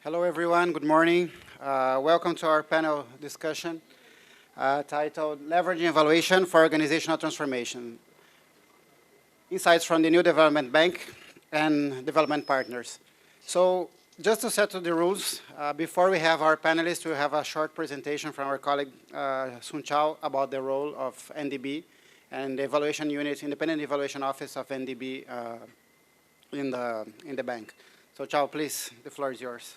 Hello, everyone. Good morning. Welcome to our panel discussion titled Leveraging Evaluation for Organizational Transformation, Insights from the New Development Bank and Development Partners. So just to settle the rules, before we have our panelists, we'll have a short presentation from our colleague Sun Chao about the role of NDB and the evaluation unit, independent evaluation office of NDB in the bank. So Chao, please, the floor is yours.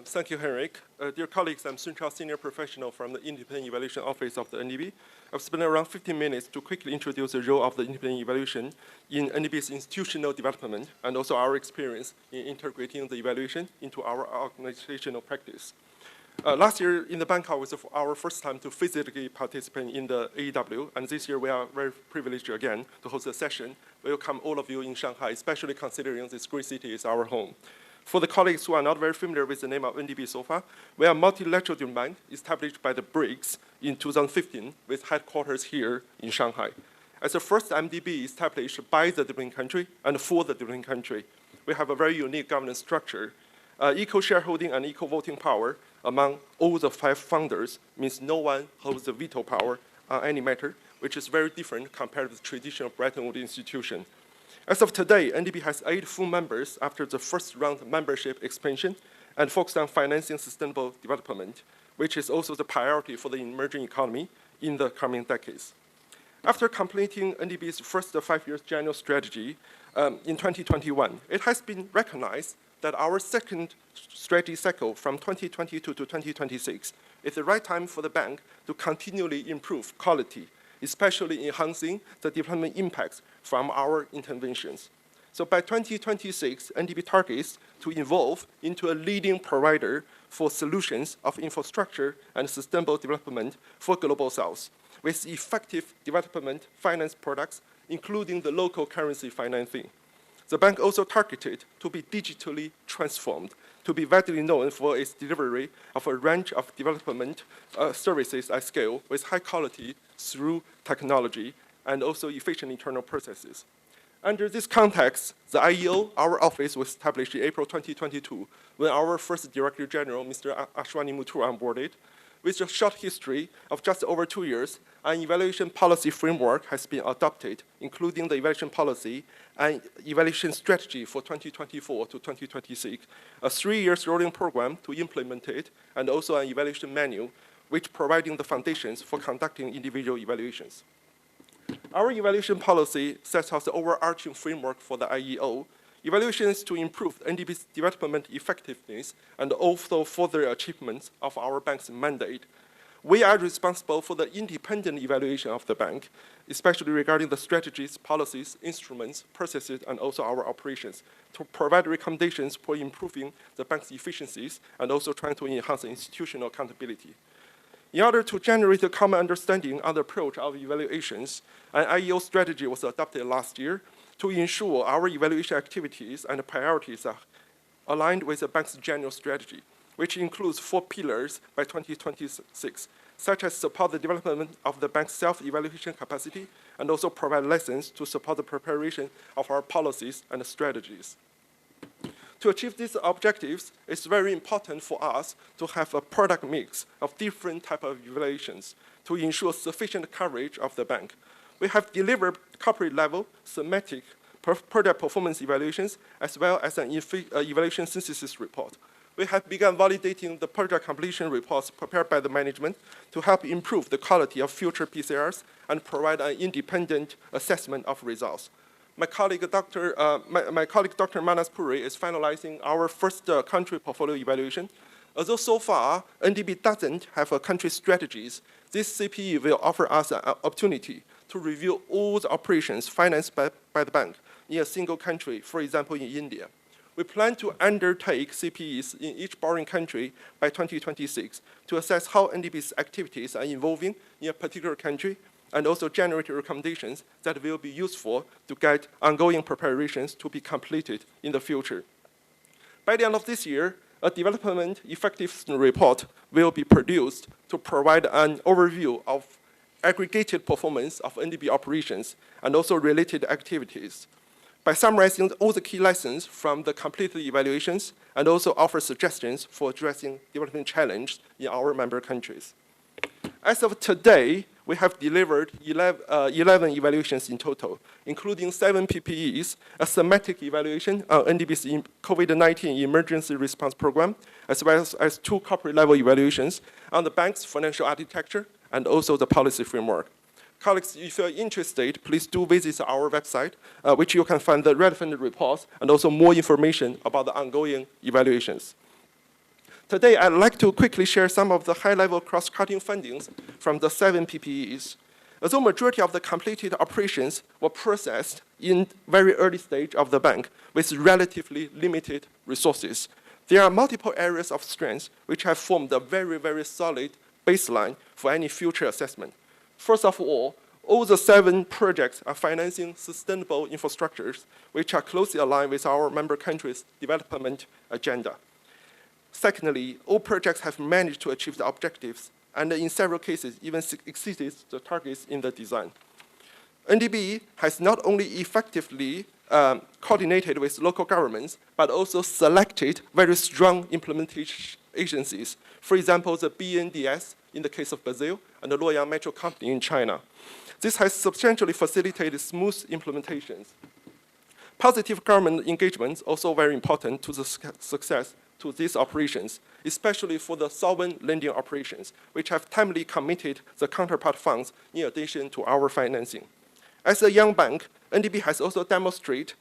Thank you, Henrik. Dear colleagues, I'm Sun Chao, Senior Professional from the Independent Evaluation Office of the NDB. I've spent around 15 minutes to quickly introduce the role of the independent evaluation in NDB's institutional development and also our experience in integrating the evaluation into our organizational practice. Last year in the bank was our first time to physically participate in the AEW, and this year we are very privileged again to host a session. We welcome all of you in Shanghai, especially considering this great city is our home. For the colleagues who are not very familiar with the name of NDB so far, we are a multilateral bank established by the BRICS in 2015 with headquarters here in Shanghai. As the first MDB established by the developing country and for the developing country, we have a very unique governance structure. Equal shareholding and equal voting power among all the 5 founders means no one holds the veto power on any matter, which is very different compared with the traditional Bretton Woods institution. As of today, NDB has 8 full members after the first round membership expansion and focused on financing sustainable development, which is also the priority for the emerging economy in the coming decades. After completing NDB's first 5-year general strategy in 2021, it has been recognized that our second strategy cycle from 2022 to 2026 is the right time for the bank to continually improve quality, especially enhancing the development impacts from our interventions. So by 2026, NDB targets to evolve into a leading provider for solutions of infrastructure and sustainable development for Global South, with effective development finance products, including the local currency financing. The bank also targeted to be digitally transformed, to be widely known for its delivery of a range of development services at scale with high quality through technology and also efficient internal processes. Under this context, the IEO, our office, was established in April 2022 when our first Director General, Mr. Ashwani Muthoor, onboarded. With a short history of just over 2 years, an evaluation policy framework has been adopted, including the evaluation policy and evaluation strategy for 2024 to 2026, a 3-year rolling program to implement it, and also an evaluation manual, which providing the foundations for conducting individual evaluations. Our evaluation policy sets out the overarching framework for the IEO. Evaluations to improve NDB's development effectiveness and also further achievements of our bank's mandate. We are responsible for the independent evaluation of the bank, especially regarding the strategies, policies, instruments, processes, and also our operations, to provide recommendations for improving the bank's efficiencies and also trying to enhance institutional accountability. In order to generate a common understanding on the approach of evaluations, an IEO strategy was adopted last year to ensure our evaluation activities and priorities are aligned with the bank's general strategy, which includes 4 pillars by 2026, such as support the development of the bank's self-evaluation capacity and also provide lessons to support the preparation of our policies and strategies. To achieve these objectives, it's very important for us to have a product mix of different types of evaluations to ensure sufficient coverage of the bank. We have delivered corporate-level, thematic, product performance evaluations, as well as an evaluation synthesis report. We have begun validating the project completion reports prepared by the management to help improve the quality of future PCRs and provide an independent assessment of results. My colleague, Dr. Manas Puri, is finalizing our first country portfolio evaluation. Although so far, NDB doesn't have a country strategies, this CPE will offer us an opportunity to review all the operations financed by the bank in a single country, for example, in India. We plan to undertake CPEs in each borrowing country by 2026 to assess how NDB's activities are evolving in a particular country and also generate recommendations that will be useful to guide ongoing preparations to be completed in the future. By the end of this year, a development effectiveness report will be produced to provide an overview of aggregated performance of NDB operations and also related activities by summarizing all the key lessons from the completed evaluations and also offer suggestions for addressing development challenges in our member countries. As of today, we have delivered 11 evaluations in total, including 7 PPEs, a thematic evaluation on NDB's COVID-19 emergency response program, as well as 2 corporate-level evaluations on the bank's financial architecture and also the policy framework. Colleagues, if you're interested, please do visit our website, which you can find the relevant reports and also more information about the ongoing evaluations. Today, I'd like to quickly share some of the high-level cross-cutting findings from the 7 PPEs. Although majority of the completed operations were processed in very early stage of the bank with relatively limited resources, there are multiple areas of strength which have formed a very, very solid baseline for any future assessment. First of all the 7 projects are financing sustainable infrastructures which are closely aligned with our member countries' development agenda. Secondly, all projects have managed to achieve the objectives and in several cases even exceeded the targets in the design. NDB has not only effectively coordinated with local governments, but also selected very strong implementation agencies. For example, the BNDES in the case of Brazil and the Luoyang Metro Company in China. This has substantially facilitated smooth implementations. Positive government engagement is also very important to the success to these operations, especially for the sovereign lending operations, which have timely committed the counterpart funds in addition to our financing. As a young bank, NDB has also demonstrated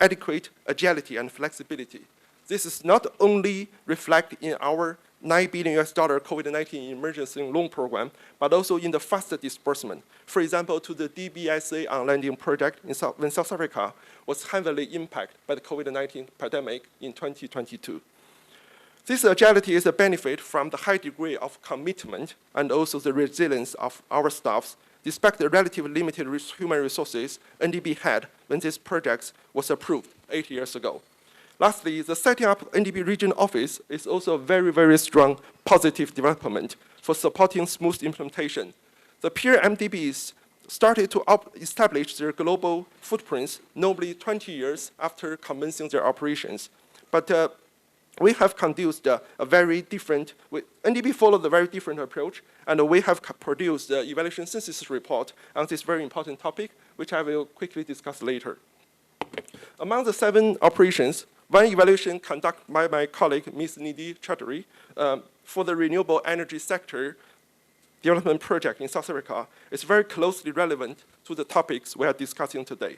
adequate agility and flexibility. This is not only reflected in our $9 billion COVID-19 emergency loan program, but also in the faster disbursement. For example, to the DBSA on lending project when South Africa was heavily impacted by the COVID-19 pandemic in 2022. This agility is a benefit from the high degree of commitment and also the resilience of our staffs, despite the relatively limited human resources NDB had when this project was approved 8 years ago. Lastly, the setting up NDB region office is also a very, very strong positive development for supporting smooth implementation. The peer MDBs started to establish their global footprints, notably 20 years after commencing their operations. But we have conducted a very different, NDB followed a very different approach, and we have produced the evaluation synthesis report on this very important topic, which I will quickly discuss later. Among the 7 operations, one evaluation conducted by my colleague, Ms. Nidhi Chaudhary, for the renewable energy sector development project in South Africa is very closely relevant to the topics we are discussing today.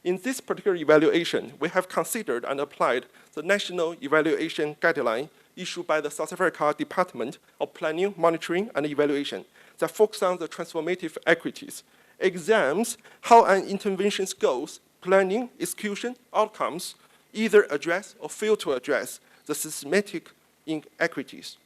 In this particular evaluation, we have considered and applied the National Evaluation Guideline issued by the South Africa Department of Planning, Monitoring, and Evaluation that focus on the transformative equities, examines how an intervention's goals, planning, execution, outcomes, either address or fail to address the systematic inequities.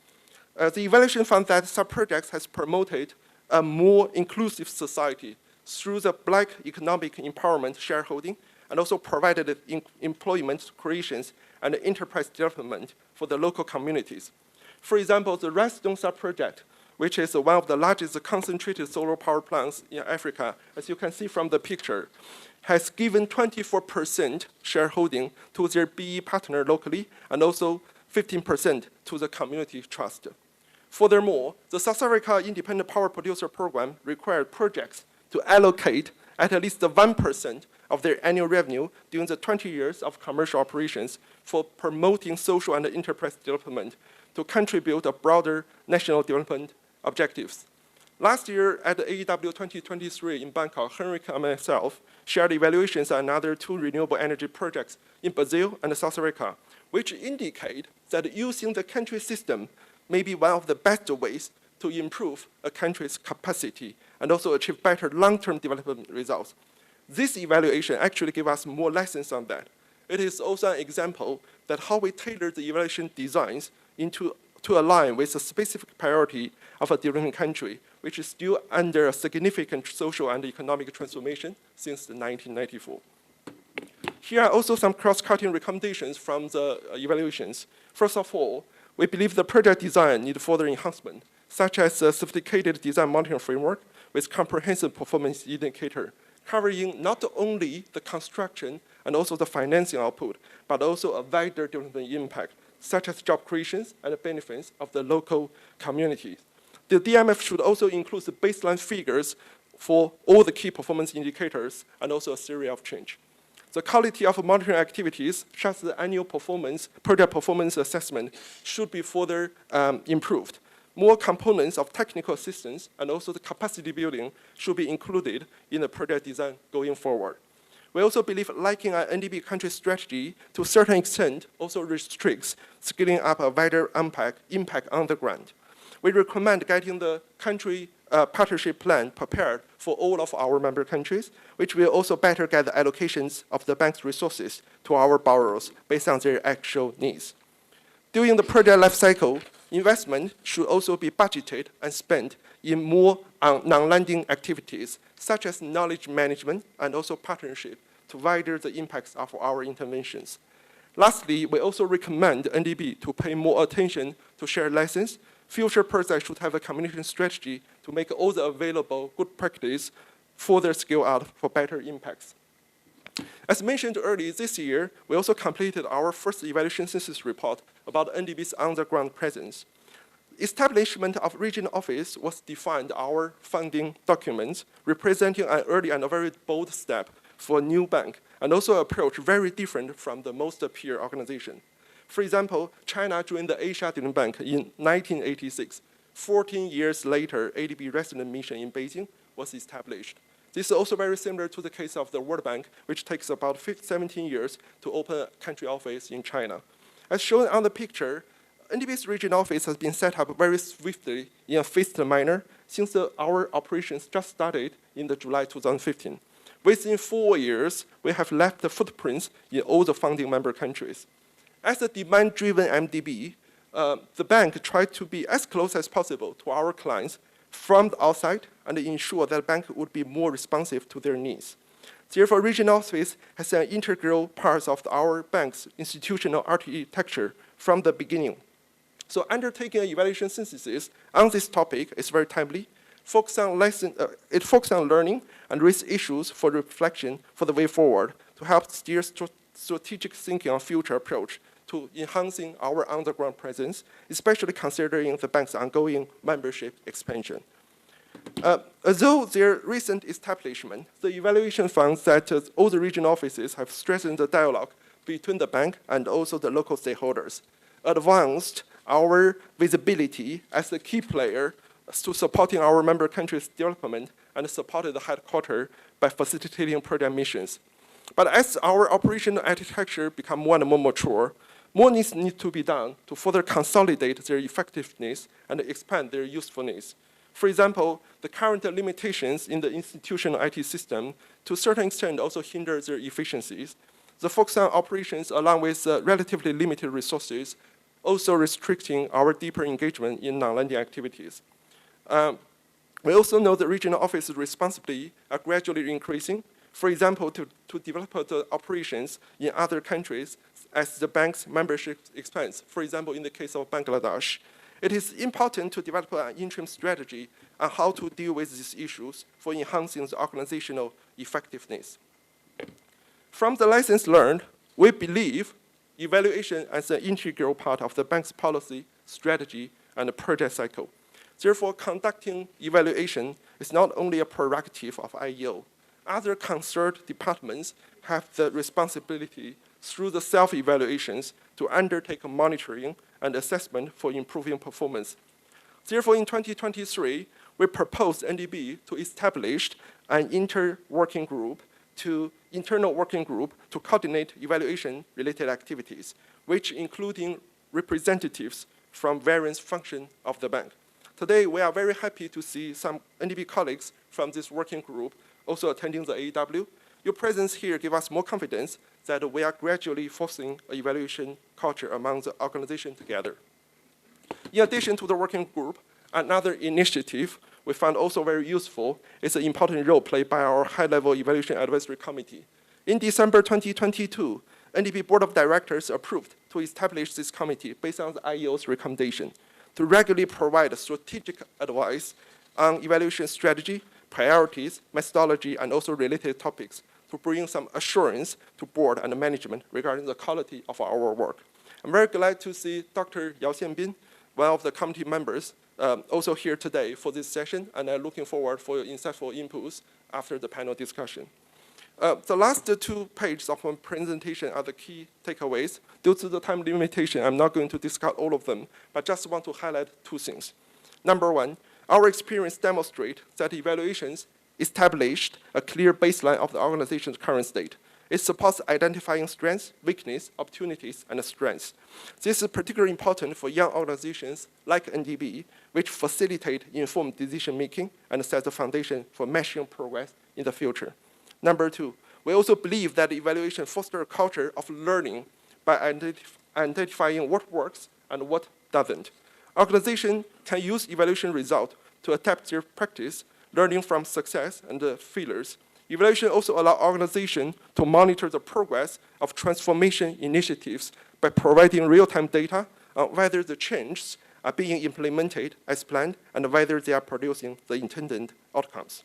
The evaluation found that sub-projects has promoted a more inclusive society through the Black economic empowerment shareholding and also provided employment creations and enterprise development for the local communities. For example, the Redstone sub-project, which is one of the largest concentrated solar power plants in Africa, as you can see from the picture, has given 24% shareholding to their BE partner locally and also 15% to the community trust. Furthermore, the South Africa Independent Power Producer Program required projects to allocate at least 1% of their annual revenue during the 20 years of commercial operations for promoting social and enterprise development to contribute to broader national development objectives. Last year at the AEW 2023 in Bangkok, Henrik and myself shared evaluations on another 2 renewable energy projects in Brazil and South Africa, which indicate that using the country system may be one of the best ways to improve a country's capacity and also achieve better long-term development results. This evaluation actually gives us more lessons on that. It is also an example that how we tailor the evaluation designs to align with the specific priority of a developing country, which is still under a significant social and economic transformation since 1994. Here are also some cross-cutting recommendations from the evaluations. First of all, we believe the project design needs further enhancement. such as a sophisticated design monitoring framework with comprehensive performance indicator, covering not only the construction and also the financing output, but also a wider development impact, such as job creations and the benefits of the local communities. The DMF should also include the baseline figures for all the key performance indicators and also a theory of change. The quality of monitoring activities, such as the annual project performance assessment, should be further improved. More components of technical assistance and also the capacity building should be included in the project design going forward. We also believe liking an NDB country strategy to a certain extent also restricts scaling up a wider impact on the ground. We recommend getting the country partnership plan prepared for all of our member countries, which will also better get the allocations of the bank's resources to our borrowers based on their actual needs. During the project life cycle, investment should also be budgeted and spent in more non-lending activities, such as knowledge management and also partnership to widen the impacts of our interventions. Lastly, we also recommend NDB to pay more attention to shared lessons. Future projects should have a communication strategy to make all the available good practice further scale out for better impacts. As mentioned earlier this year, we also completed our first evaluation synthesis report about NDB's on-the-ground presence. Establishment of regional office was defined our funding documents, representing an early and a very bold step for a new bank, and also an approach very different from the most peer organization. For example, China joined the Asia Development Bank in 1986. 14 years later, ADB resident mission in Beijing was established. This is also very similar to the case of the World Bank, which takes about 17 years to open a country office in China. As shown on the picture, NDB's regional office has been set up very swiftly in a phased manner since our operations just started in July 2015. Within 4 years, we have left the footprints in all the founding member countries. As a demand-driven MDB, the bank tried to be as close as possible to our clients from the outside and ensure that the bank would be more responsive to their needs. Therefore, regional office has an integral part of our bank's institutional architecture from the beginning. So undertaking an evaluation synthesis on this topic is very timely. It focuses on learning and raise issues for reflection for the way forward to help steer strategic thinking on future approach to enhancing our on-the-ground presence, especially considering the bank's ongoing membership expansion. Although their recent establishment, the evaluation found that all the regional offices have strengthened the dialogue between the bank and also the local stakeholders, advanced our visibility as a key player to supporting our member countries' development, and supported the headquarters by facilitating project missions. But as our operational architecture becomes more and more mature, more needs to be done to further consolidate their effectiveness and expand their usefulness. For example, the current limitations in the institutional IT system to a certain extent also hinder their efficiencies. The focus on operations along with relatively limited resources also restricting our deeper engagement in non-lending activities. We also know the regional office responsibility are gradually increasing. For example, to develop the operations in other countries as the bank's membership expands. For example, in the case of Bangladesh, it is important to develop an interim strategy on how to deal with these issues for enhancing the organizational effectiveness. From the lessons learned, we believe evaluation as an integral part of the bank's policy, strategy, and project cycle. Therefore, conducting evaluation is not only a prerogative of IEO. Other concerned departments have the responsibility through the self-evaluations to undertake monitoring and assessment for improving performance. Therefore, in 2023, we proposed NDB to establish an internal working group to coordinate evaluation-related activities, which including representatives from various functions of the bank. Today, we are very happy to see some NDB colleagues from this working group also attending the AEW. Your presence here gives us more confidence that we are gradually fostering an evaluation culture among the organization together. In addition to the working group, another initiative we found also very useful is the important role played by our high-level evaluation advisory committee. In December 2022, NDB Board of Directors approved to establish this committee based on the IEO's recommendation. to regularly provide strategic advice on evaluation strategy, priorities, methodology, and also related topics to bring some assurance to board and management regarding the quality of our work. I'm very glad to see Dr. Yao Xianbin, one of the committee members, also here today for this session, and I'm looking forward for your insightful inputs after the panel discussion. The last 2 pages of my presentation are the key takeaways. Due to the time limitation, I'm not going to discuss all of them, but just want to highlight 2 things. Number 1, our experience demonstrates that evaluations established a clear baseline of the organization's current state. It supports identifying strengths, weaknesses, opportunities, and strengths. This is particularly important for young organizations like NDB, which facilitate informed decision-making and set the foundation for measuring progress in the future. Number 2, we also believe that evaluation fosters a culture of learning by identifying what works and what doesn't. Organizations can use evaluation results to adapt their practice, learning from success and failures. Evaluation also allows organizations to monitor the progress of transformation initiatives by providing real-time data on whether the changes are being implemented as planned and whether they are producing the intended outcomes.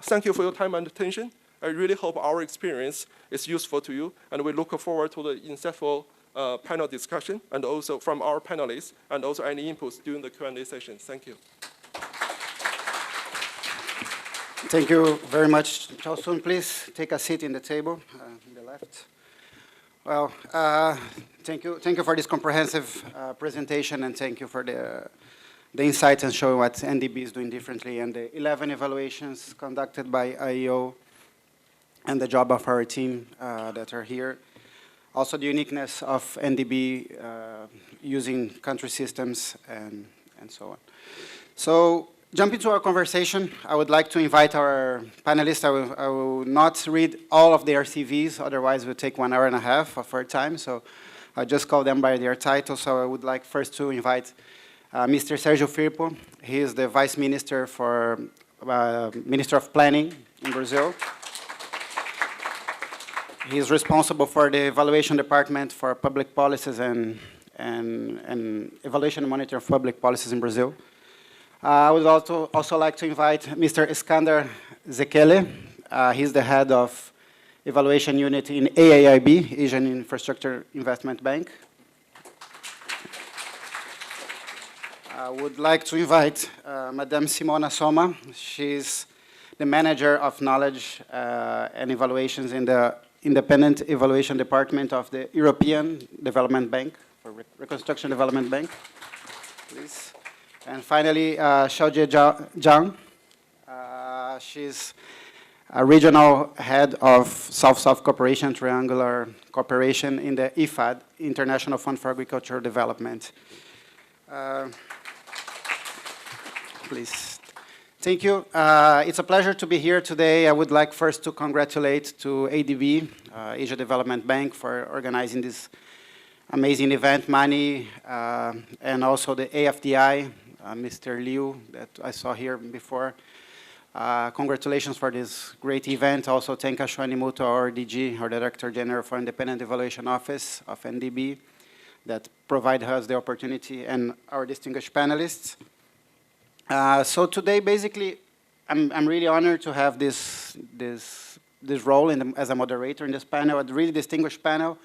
Thank you for your time and attention. I really hope our experience is useful to you, and we look forward to the insightful panel discussion, and also from our panelists, and also any inputs during the Q&A session. Thank you. Thank you very much. Chao Sun, please take a seat in the table on the left. Well, thank you for this comprehensive presentation, and thank you for the insights and showing what NDB is doing differently, and the 11 evaluations conducted by IEO, and the job of our team that are here. Also the uniqueness of NDB using country systems and so on. So jumping to our conversation, I would like to invite our panelists. I will not read all of their CVs, otherwise it will take 1.5 hours of our time. So I'll just call them by their title. So I would like first to invite Mr. Sergio Firpo. He is the Vice Minister for Minister of Planning in Brazil. He is responsible for the evaluation department for public policies and evaluation and monitoring of public policies in Brazil. I would also like to invite Mr. Iskander Zekele. He's the head of evaluation unit in AIIB, Asian Infrastructure Investment Bank. I would like to invite Madame Simona Soma. She's the manager of knowledge and evaluations in the Independent Evaluation Department of the European Development Bank, or Reconstruction Development Bank, please. And finally, Xiaojie Zhang. She's a regional head of South-South Cooperation, Triangular Cooperation in the IFAD, International Fund for Agricultural Development. Please. Thank you. It's a pleasure to be here today. I would like first to congratulate to ADB, Asia Development Bank, for organizing this amazing event, Mani, and also the AFDI, Mr. Liu, that I saw here before. Congratulations for this great event. Also, thank Ashwani Muto, our DG, our Director General for Independent Evaluation Office of NDB, that provide us the opportunity, and our distinguished panelists. So today, basically, I'm really honored to have this role as a moderator in this panel, a really distinguished panel.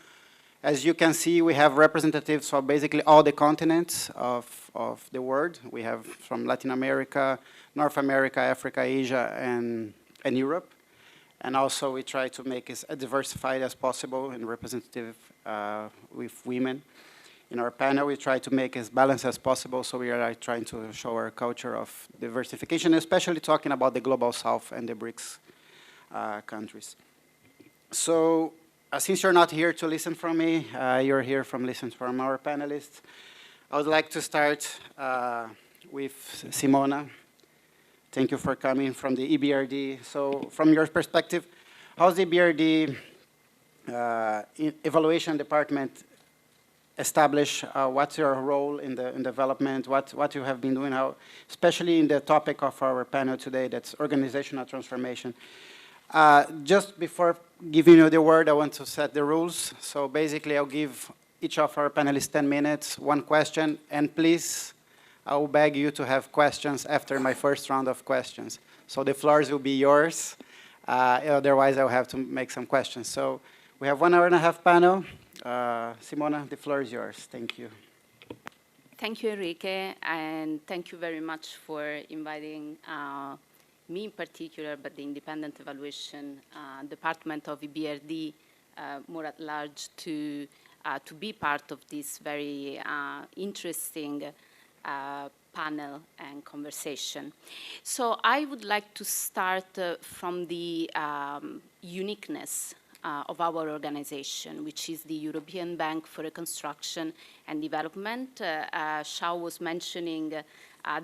As you can see, we have representatives from basically all the continents of the world. We have from Latin America, North America, Africa, Asia, and Europe. And also, we try to make it as diversified as possible and representative with women. In our panel, we try to make as balanced as possible, so we are trying to show our culture of diversification, especially talking about the Global South and the BRICS countries. So, since you're not here to listen from me, you're here from listen from our panelists. I would like to start with Simona. Thank you for coming from the EBRD. So, from your perspective, how's the EBRD evaluation department establish what's your role in development, what you have been doing, how, especially in the topic of our panel today, that's organizational transformation. Just before giving you the word, I want to set the rules. So basically, I'll give each of our panelists 10 minutes, one question, and please I will beg you to have questions after my first round of questions. So the floors will be yours. Otherwise, I'll have to make some questions. So we have 1.5 hours panel. Simona, the floor is yours. Thank you. Thank you, Enrique, and thank you very much for inviting me in particular, but the Independent Evaluation Department of EBRD more at large to be part of this very interesting panel and conversation. So I would like to start from the uniqueness of our organization, which is the European Bank for Reconstruction and Development. Shao was mentioning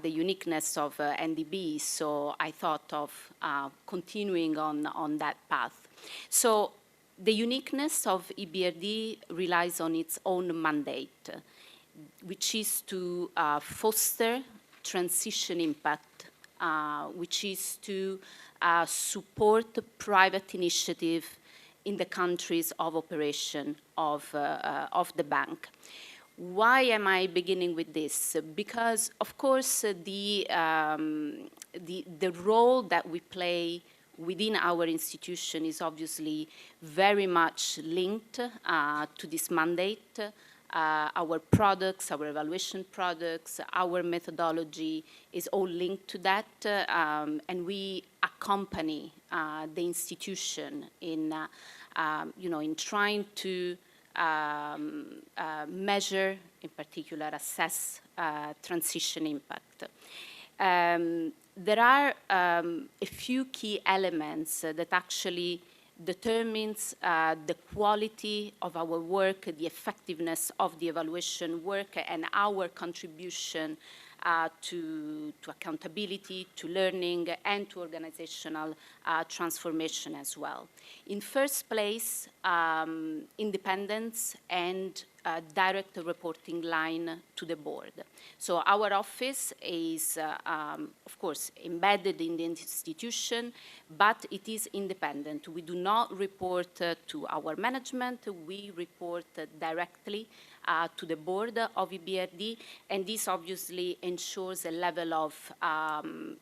the uniqueness of NDB, so I thought of continuing on that path. So the uniqueness of EBRD relies on its own mandate, which is to foster transition impact, which is to support private initiative in the countries of operation of the bank. Why am I beginning with this? Because, of course, the role that we play within our institution is obviously very much linked to this mandate. Our products, our evaluation products, our methodology is all linked to that, and we accompany the institution in, in trying to measure, in particular, assess transition impact. There are a few key elements that actually determines the quality of our work, the effectiveness of the evaluation work, and our contribution to accountability, to learning, and to organizational transformation as well. In first place, independence and direct reporting line to the board. So our office is, of course, embedded in the institution, but it is independent. We do not report to our management. We report directly to the board of EBRD, and this obviously ensures a level of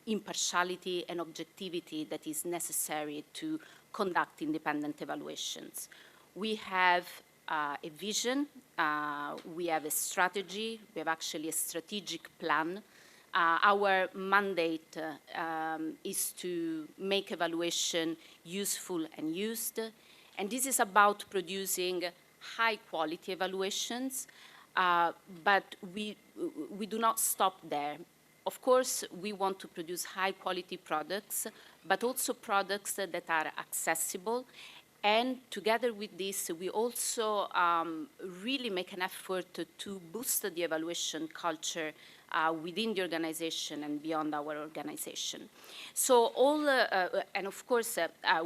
impartiality and objectivity that is necessary to conduct independent evaluations. We have a vision, we have a strategy, we have actually a strategic plan. Our mandate is to make evaluation useful and used, and this is about producing high-quality evaluations, but we do not stop there. Of course, we want to produce high-quality products, but also products that are accessible. And together with this, we also really make an effort to boost the evaluation culture within the organization and beyond our organization. So all, and of course,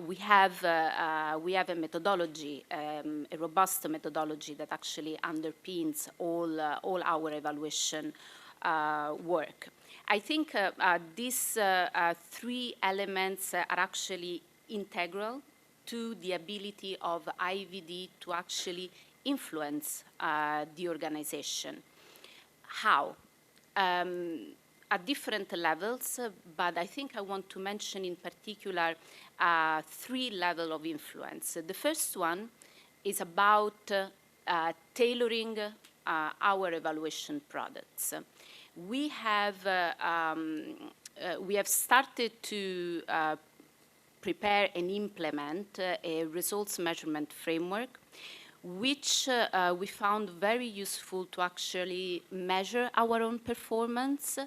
we have a methodology, a robust methodology that actually underpins all our evaluation work. I think these three elements are actually integral to the ability of IVD to actually influence the organization. How? At different levels, but I think I want to mention in particular three levels of influence. The first one is about tailoring our evaluation products. We have started to prepare and implement a results measurement framework, which we found very useful to actually measure our own performance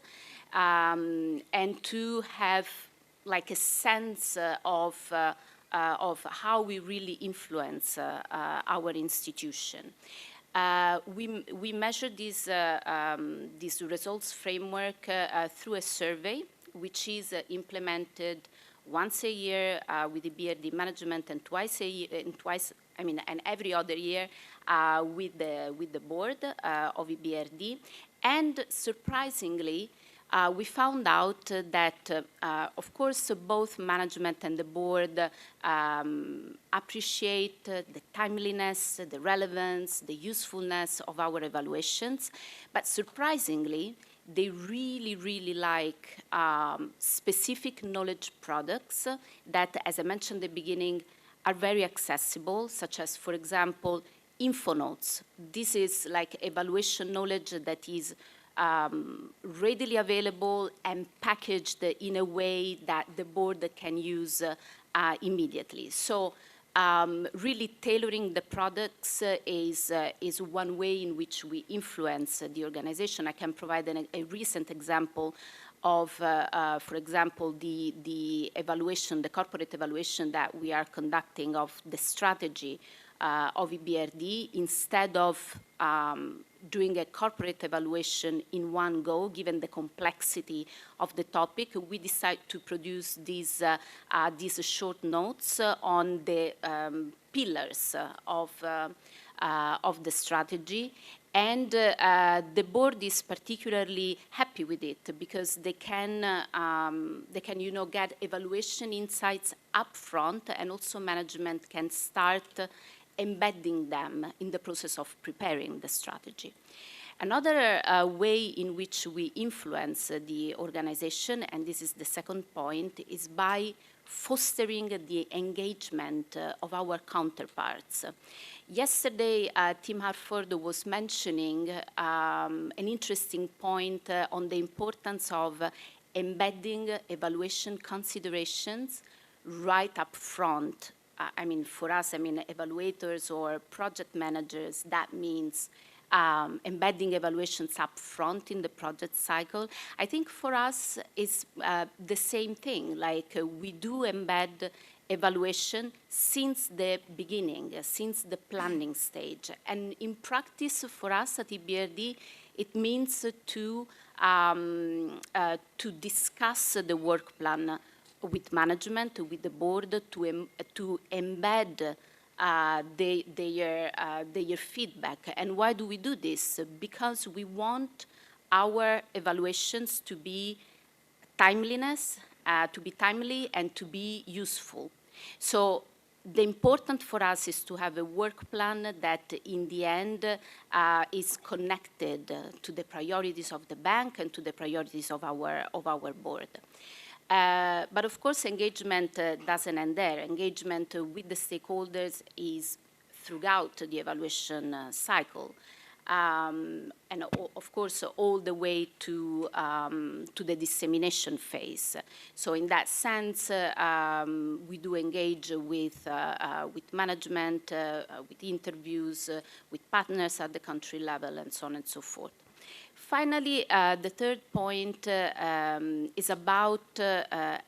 and to have like a sense of how we really influence our institution. We measure this results framework through a survey, which is implemented once a year with the BRD management, and twice a year, and every other year with the board of EBRD. And surprisingly, we found out that, of course, both management and the board appreciate the timeliness, the relevance, the usefulness of our evaluations. But surprisingly, they really, really like specific knowledge products that, as I mentioned at the beginning, are very accessible, such as, for example, info notes. This is like evaluation knowledge that is readily available and packaged in a way that the board can use immediately. So really tailoring the products is one way in which we influence the organization. I can provide a recent example of, for example, the evaluation, the corporate evaluation that we are conducting of the strategy of EBRD. Instead of doing a corporate evaluation in one go, given the complexity of the topic, we decide to produce these short notes on the pillars of the strategy. And the board is particularly happy with it because they can get evaluation insights up front, and also management can start embedding them in the process of preparing the strategy. Another way in which we influence the organization, and this is the second point, is by fostering the engagement of our counterparts. Yesterday, Tim Harford was mentioning an interesting point on the importance of embedding evaluation considerations right up front. I mean, for us, evaluators or project managers, that means embedding evaluations up front in the project cycle. I think for us, it's the same thing. Like, we do embed evaluation since the beginning, since the planning stage. And in practice, for us at EBRD, it means to discuss the work plan with management, with the board, to embed their feedback. And why do we do this? Because we want our evaluations to be timely and to be useful. So the important for us is to have a work plan that in the end is connected to the priorities of the bank and to the priorities of our board. But of course, engagement doesn't end there. Engagement with the stakeholders is throughout the evaluation cycle. And of course, all the way to the dissemination phase. So in that sense, we do engage with management, with interviews, with partners at the country level, and so on and so forth. Finally, the third point is about, and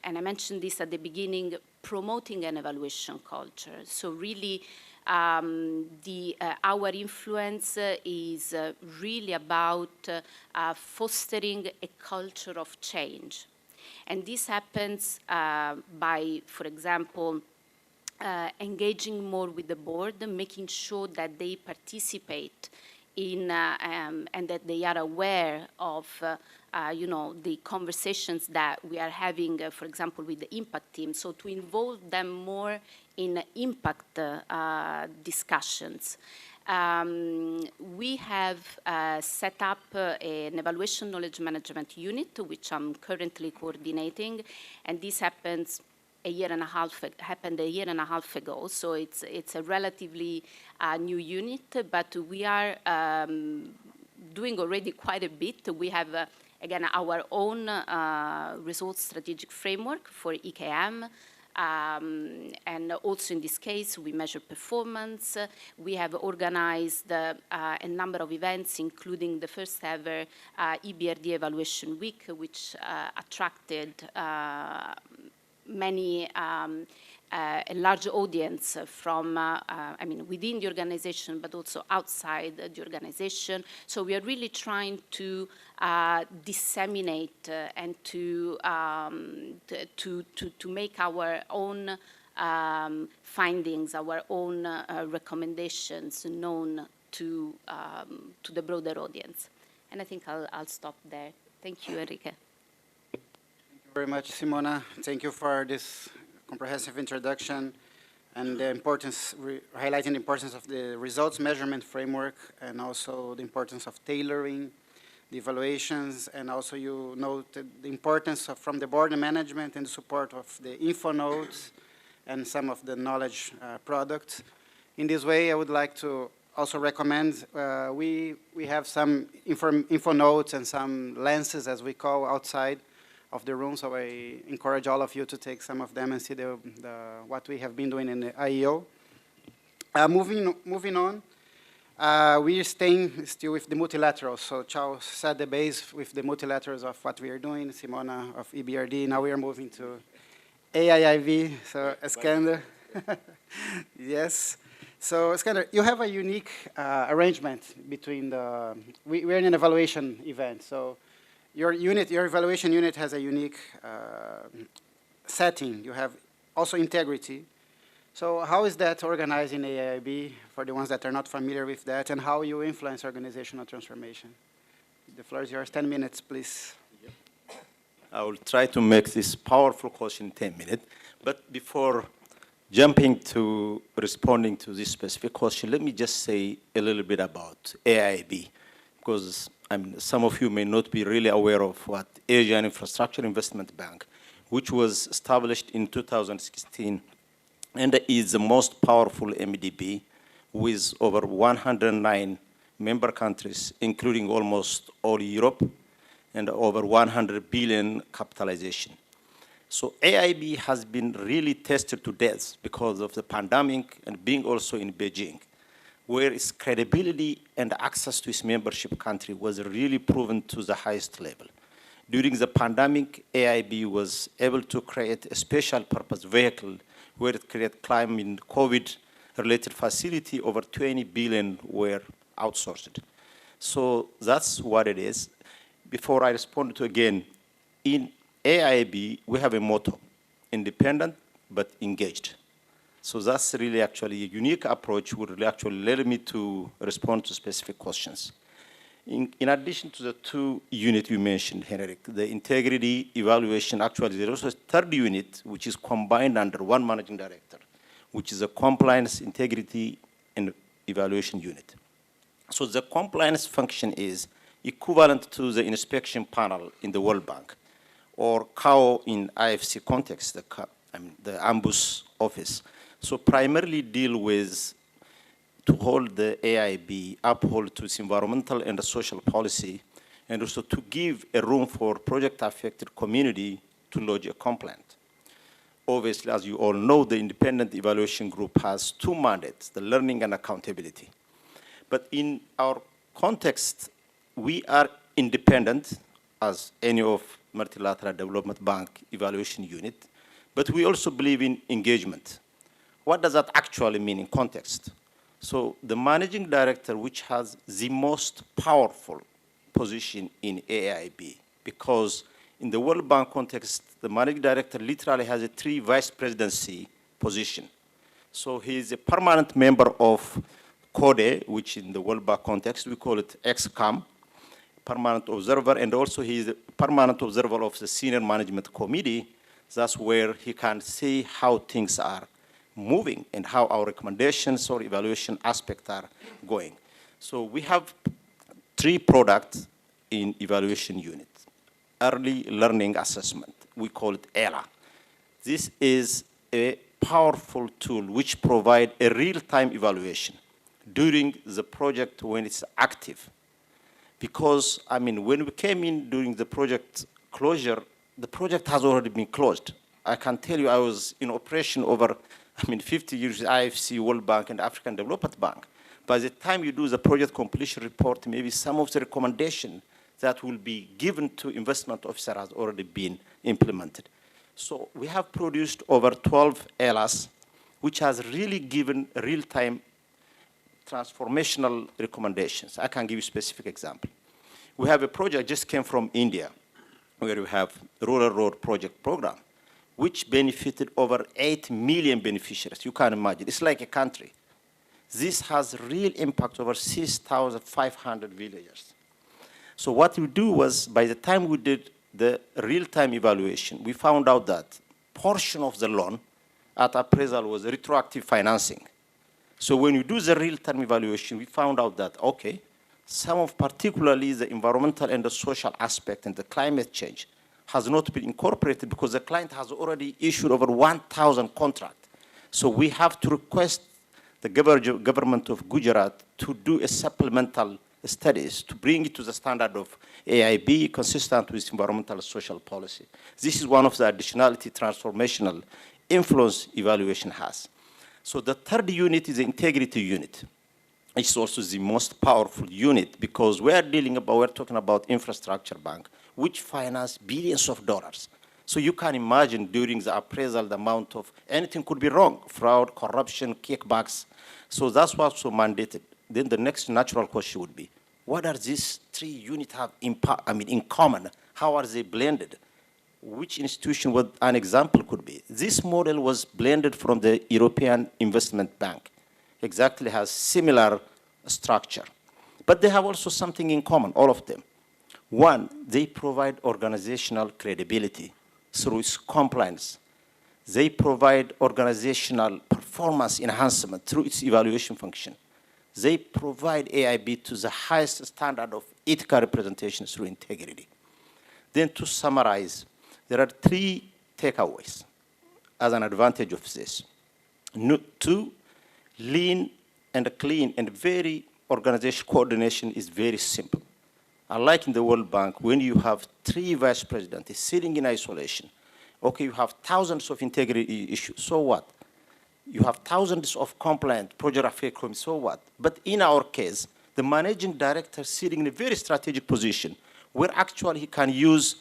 I mentioned this at the beginning, promoting an evaluation culture. So really, our influence is really about fostering a culture of change. And this happens by, for example, engaging more with the board, making sure that they participate in, and that they are aware of the conversations that we are having, for example, with the impact team. So to involve them more in impact discussions. We have set up an evaluation knowledge management unit, which I'm currently coordinating, and this happened a year and a half ago. So it's a relatively new unit, but we are doing already quite a bit. We have again our own results strategic framework for EKM. And also in this case, we measure performance. We have organized a number of events, including the first ever EBRD Evaluation Week, which attracted many, a large audience from, within the organization, but also outside the organization. So we are really trying to disseminate and to make our own findings, our own recommendations known to the broader audience. And I think I'll stop there. Thank you, Enrique. Very much, Simona. Thank you for this comprehensive introduction and the importance, highlighting the importance of the results measurement framework, and also the importance of tailoring the evaluations, and also you noted the importance from the board and management and the support of the info nodes and some of the knowledge products. In this way, I would like to also recommend, we have some info notes and some lenses, as we call, outside of the room, so I encourage all of you to take some of them and see what we have been doing in the IEO. Moving on, we are staying still with the multilaterals. So Charles set the base with the multilaterals of what we are doing, Simona of EBRD. Now we are moving to AIIB, so Iskander. Yes. So Iskander, you have a unique arrangement between we're in an evaluation event. So your evaluation unit has a unique setting. You have also integrity. So how is that organized in AIIB for the ones that are not familiar with that, and how you influence organizational transformation? The floor is yours. 10 minutes, please. I will try to make this powerful question in 10 minutes. But before jumping to responding to this specific question, let me just say a little bit about AIIB, because some of you may not be really aware of what Asian Infrastructure Investment Bank, which was established in 2016, and is the most powerful MDB with over 109 member countries, including almost all Europe, and over 100 billion capitalization. So AIB has been really tested to death because of the pandemic and being also in Beijing, where its credibility and access to its membership country was really proven to the highest level. During the pandemic, AIB was able to create a special purpose vehicle where it created climate COVID-related facility. Over 20 billion were outsourced. So that's what it is. Before I respond to again, in AIB, we have a motto, independent but engaged. So that's really actually a unique approach would really actually let me to respond to specific questions. In addition to the two units you mentioned, Henrik, the integrity evaluation, actually there's also a third unit which is combined under one managing director, which is a compliance, integrity, and evaluation unit. So the compliance function is equivalent to the inspection panel in the World Bank, or CAO in IFC context, the ambush office. So primarily deal with to hold the AIB, uphold to its environmental and social policy, and also to give a room for project-affected community to lodge a complaint. Obviously, as you all know, the independent evaluation group has two mandates, the learning and accountability. But in our context, we are independent as any of multilateral development bank evaluation unit, but we also believe in engagement. What does that actually mean in context? So the managing director, which has the most powerful position in AIB, because in the World Bank context, the managing director literally has a 3 vice presidency position. So he is a permanent member of CODE, which in the World Bank context, we call it XCAM, permanent observer, and also he is a permanent observer of the senior management committee. That's where he can see how things are moving and how our recommendations or evaluation aspects are going. So we have 3 products in evaluation unit. Early learning assessment, we call it ELA. This is a powerful tool which provides a real-time evaluation during the project when it's active. Because, when we came in during the project closure, the project has already been closed. I can tell you I was in operation over 50 years, IFC, World Bank, and African Development Bank. By the time you do the project completion report, maybe some of the recommendation that will be given to investment officer has already been implemented. So we have produced over 12 ELAs, which has really given real-time transformational recommendations. I can give you a specific example. We have a project just came from India, where we have Rural Road Project Program, which benefited over 8 million beneficiaries. You can imagine, it's like a country. This has real impact over 6,500 villagers. So what we do was, by the time we did the real-time evaluation, we found out that portion of the loan at appraisal was retroactive financing. So when you do the real-time evaluation, we found out that, okay, some of particularly the environmental and the social aspect and the climate change has not been incorporated because the client has already issued over 1,000 contracts. So we have to request the government of Gujarat to do a supplemental studies to bring it to the standard of AIB consistent with environmental social policy. This is one of the additionality transformational influence evaluation has. So the third unit is the integrity unit. It's also the most powerful unit because we're talking about infrastructure bank, which finance billions of dollars. So you can imagine during the appraisal, the amount of anything could be wrong, fraud, corruption, kickbacks. So that's what's so mandated. Then the next natural question would be, what are these three units have in common? How are they blended? Which institution would an example could be? This model was blended from the European Investment Bank. Exactly has similar structure. But they have also something in common, all of them. One, they provide organizational credibility through its compliance. They provide organizational performance enhancement through its evaluation function. They provide AIB to the highest standard of ethical representation through integrity. Then to summarize, there are three takeaways as an advantage of this. Two, lean and clean and very organizational coordination is very simple. Unlike in the World Bank, when you have three vice presidents sitting in isolation, okay, you have thousands of integrity issues, so what? You have thousands of compliant project affairs committees, so what? But in our case, the managing director sitting in a very strategic position where actually he can use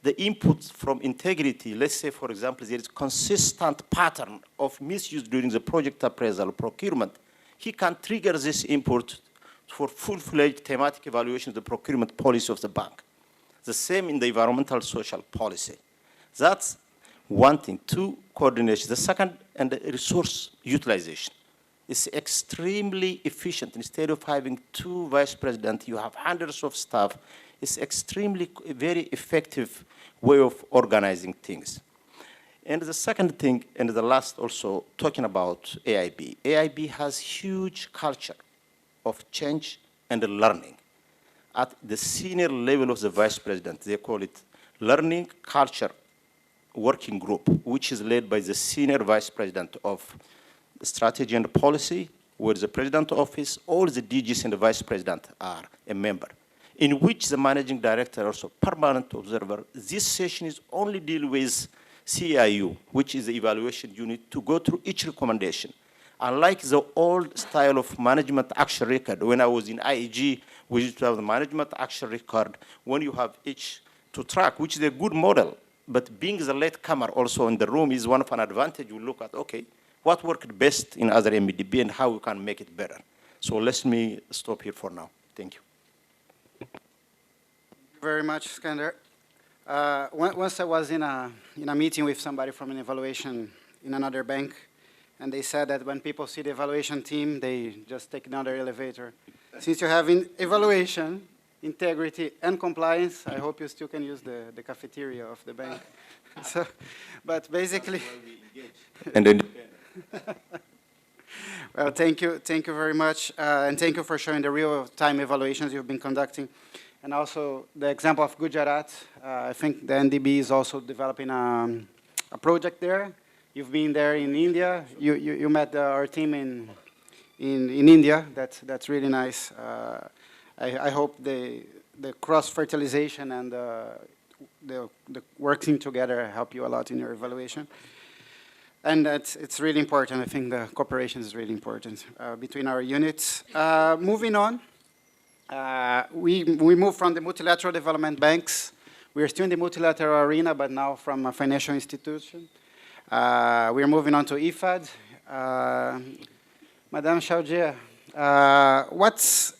the inputs from integrity. Let's say, for example, there is consistent pattern of misuse during the project appraisal or procurement. He can trigger this input for full-fledged thematic evaluation of the procurement policy of the bank. The same in the environmental social policy. That's one thing. Two, coordination. The second, and the resource utilization. It's extremely efficient. Instead of having two vice presidents, you have hundreds of staff. It's extremely, very effective way of organizing things. And the second thing, and the last also, talking about AIB. AIB has huge culture of change and learning. At the senior level of the vice president, they call it Learning Culture Working Group, which is led by the senior vice president of strategy and policy, where the president office, all the DGs and the vice president are a member, in which the managing director also permanent observer. This session is only deal with CIU, which is the evaluation unit, to go through each recommendation. Unlike the old style of management action record, when I was in IEG, we used to have the management action record, when you have each to track, which is a good model. But being the latecomer also in the room is one of an advantage. We look at, okay, what worked best in other MDB and how we can make it better. So let me stop here for now. Thank you. Thank you very much, Skander. Once I was in a meeting with somebody from an evaluation in another bank, and they said that when people see the evaluation team, they just take another elevator. Since you have evaluation, integrity, and compliance, I hope you still can use the cafeteria of the bank. So, but basically, and then well, thank you very much, and thank you for showing the real-time evaluations you've been conducting, and also the example of Gujarat. I think the NDB is also developing a project there. You've been there in India. You met our team in India. That's really nice. I hope the cross-fertilization and the working together help you a lot in your evaluation. And it's really important. I think the cooperation is really important between our units. Moving on, we move from the multilateral development banks. We're still in the multilateral arena, but now from a financial institution. We're moving on to IFAD. Madame Chaudier,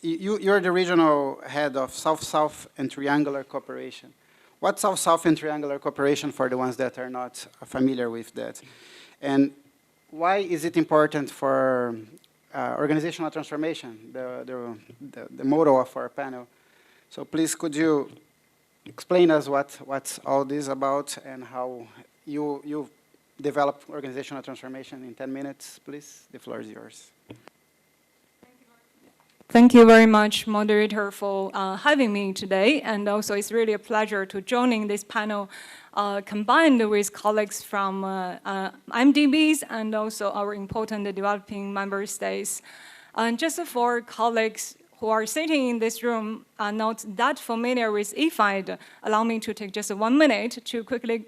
you're the regional head of South-South and Triangular Cooperation. What's South-South and Triangular Cooperation for the ones that are not familiar with that? And why is it important for organizational transformation, the motto of our panel? So please, could you explain us what's all this about and how you develop organizational transformation in 10 minutes, please? The floor is yours. Thank you very much, moderator, for having me today. And also, it's really a pleasure to joining this panel combined with colleagues from MDBs and also our important developing member states. And just for colleagues who are sitting in this room are not that familiar with EFID, allow me to take just 1 minute to quickly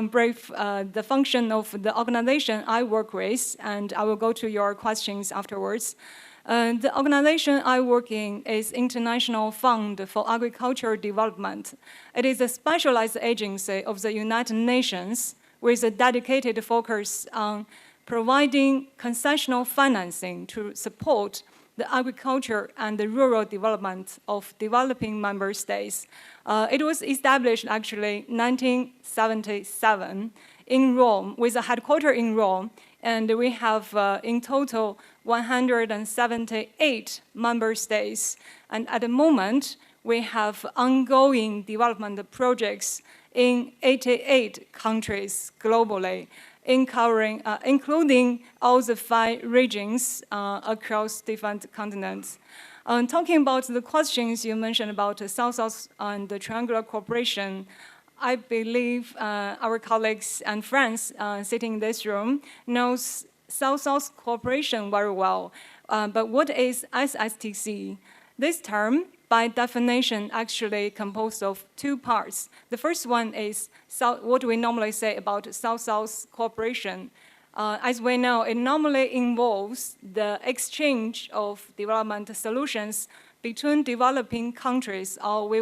brief the function of the organization I work with, and I will go to your questions afterwards. The organization I work in is International Fund for Agricultural Development. It is a specialized agency of the United Nations with a dedicated focus on providing concessional financing to support the agriculture and the rural development of developing member states. It was established actually 1977 in Rome, with a headquarters in Rome, and we have in total 178 member states. And at the moment, we have ongoing development projects in 88 countries globally, including all the 5 regions across different continents. Talking about the questions you mentioned about South-South and the triangular cooperation, I believe our colleagues and friends sitting in this room knows South-South cooperation very well. But what is SSTC? This term, by definition, actually composed of 2 parts. The first one is what we normally say about South-South cooperation. As we know, it normally involves the exchange of development solutions between developing countries, or we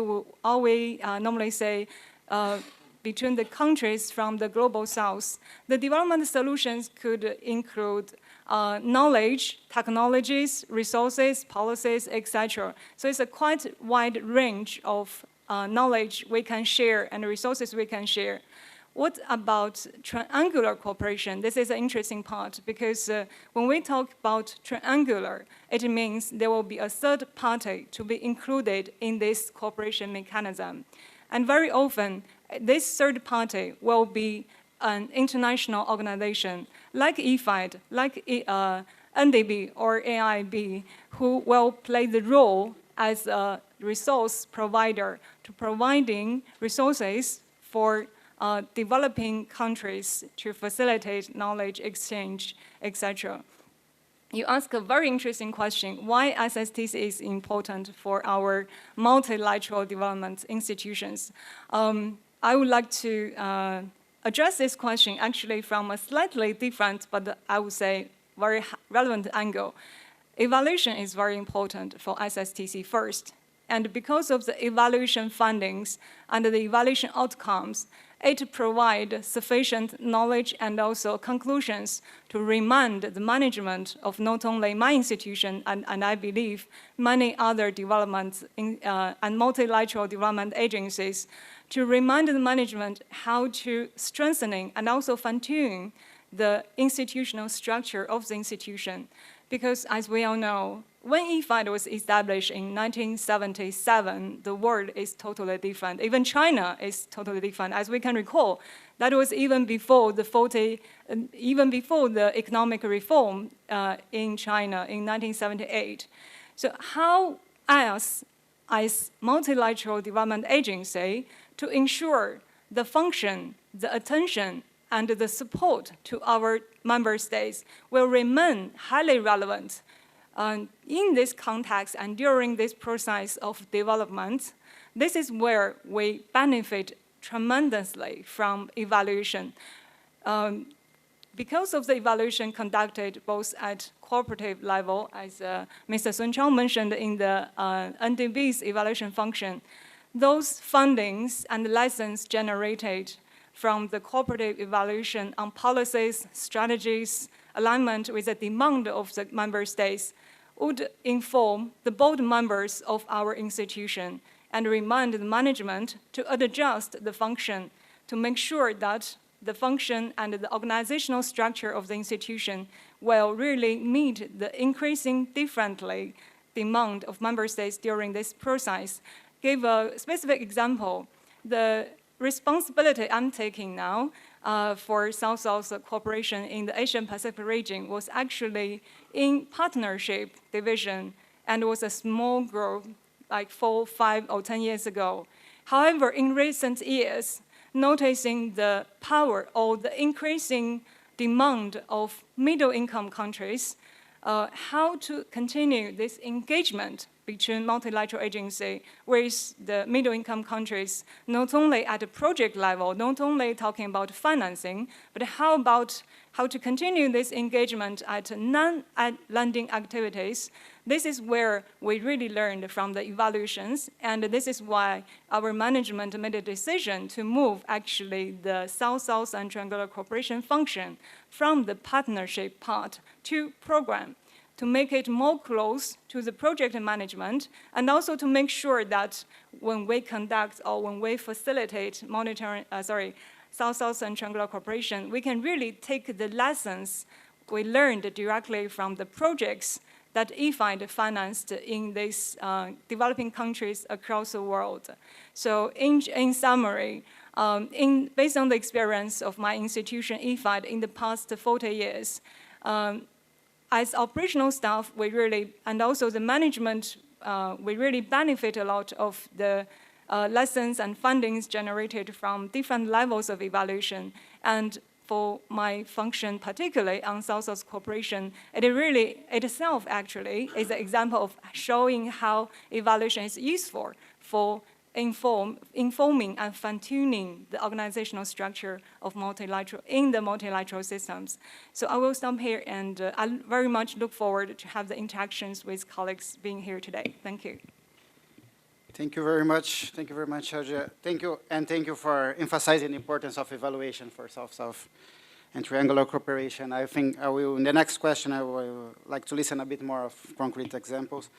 normally say between the countries from the global south. The development solutions could include knowledge, technologies, resources, policies, etc. So it's a quite wide range of knowledge we can share and resources we can share. What about triangular cooperation? This is an interesting part because when we talk about triangular, it means there will be a third party to be included in this cooperation mechanism. And very often, this third party will be an international organization like EFID, like NDB or AIB, who will play the role as a resource provider to providing resources for developing countries to facilitate knowledge exchange, etc. You ask a very interesting question, why SSTC is important for our multilateral development institutions. I would like to address this question actually from a slightly different, but I would say very relevant angle. Evaluation is very important for SSTC first. And because of the evaluation findings and the evaluation outcomes, it provides sufficient knowledge and also conclusions to remind the management of not only my institution and I believe many other development and multilateral development agencies to remind the management how to strengthening and also fine-tune the institutional structure of the institution. Because as we all know, when EFID was established in 1977, the world is totally different. Even China is totally different. As we can recall, that was even before the economic reform in China in 1978. So how else, as multilateral development agency, to ensure the function, the attention, and the support to our member states will remain highly relevant in this context and during this process of development. This is where we benefit tremendously from evaluation. Because of the evaluation conducted both at cooperative level, as Mr. Sun Chao mentioned in the NDB's evaluation function, those findings and lessons generated from the cooperative evaluation on policies, strategies, alignment with the demand of the member states would inform the board members of our institution and remind the management to adjust the function to make sure that the function and the organizational structure of the institution will really meet the increasing differently demand of member states during this process. Give a specific example. The responsibility I'm taking now for South-South cooperation in the Asian Pacific region was actually in partnership division and it was a small growth like 4, 5, or 10 years ago. However, in recent years, noticing the power or the increasing demand of middle-income countries, how to continue this engagement between multilateral agency with the middle-income countries, not only at the project level, not only talking about financing, but how to continue this engagement at non-lending activities. This is where we really learned from the evaluations, and this is why our management made a decision to move actually the South-South and Triangular Cooperation function from the partnership part to program, to make it more close to the project management, and also to make sure that when we conduct or when we facilitate South-South and Triangular Cooperation, we can really take the lessons we learned directly from the projects that IFID financed in these developing countries across the world. So in summary, based on the experience of my institution, IFID, in the past 40 years, as operational staff, and also the management, we really benefit a lot of the lessons and fundings generated from different levels of evaluation. And for my function, particularly on South-South cooperation, it really itself actually is an example of showing how evaluation is useful for informing and fine-tuning the organizational structure of the multilateral systems. So I will stop here, and I very much look forward to have the interactions with colleagues being here today. Thank you. Thank you very much. Thank you very much, Helge. Thank you, and thank you for emphasizing the importance of evaluation for South-South and Triangular Cooperation. I think in the next question, I will like to listen a bit more of concrete examples.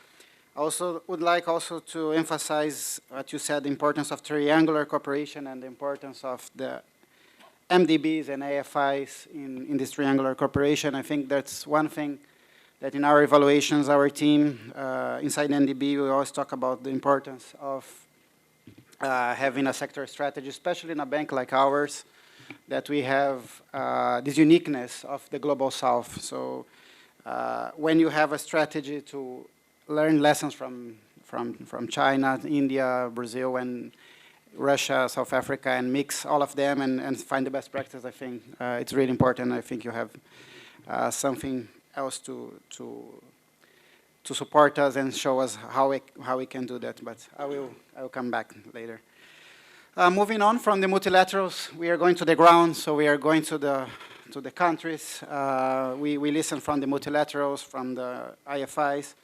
I also would like to emphasize what you said, the importance of triangular cooperation and the importance of the MDBs and AFIs in this triangular cooperation. I think that's one thing that in our evaluations, our team inside NDB, we always talk about the importance of having a sector strategy, especially in a bank like ours, that we have this uniqueness of the Global South. So when you have a strategy to learn lessons from China, India, Brazil, and Russia, South Africa, and mix all of them and find the best practice, I think it's really important. I think you have something else to support us and show us how we can do that. But I will come back later. Moving on from the multilaterals, we are going to the ground. So we are going to the countries. We listen from the multilaterals, from the IFIs.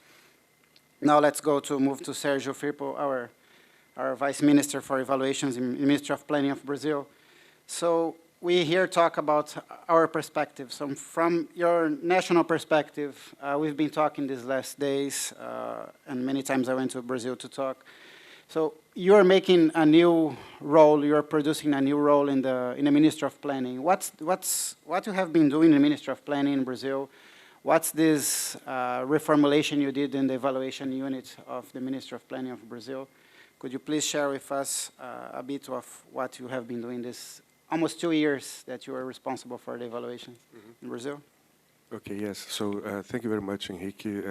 Now let's move to Sergio Firpo, our Vice Minister for Evaluations in the Ministry of Planning of Brazil. So we here talk about our perspective. So from your national perspective, we've been talking these last days, and many times I went to Brazil to talk. So you're making a new role, you're producing a new role in the Ministry of Planning. What you have been doing in the Ministry of Planning in Brazil? What's this reformulation you did in the evaluation unit of the Ministry of Planning of Brazil? Could you please share with us a bit of what you have been doing this almost 2 years that you are responsible for the evaluation in Brazil? Okay, yes. So thank you very much, Henrique.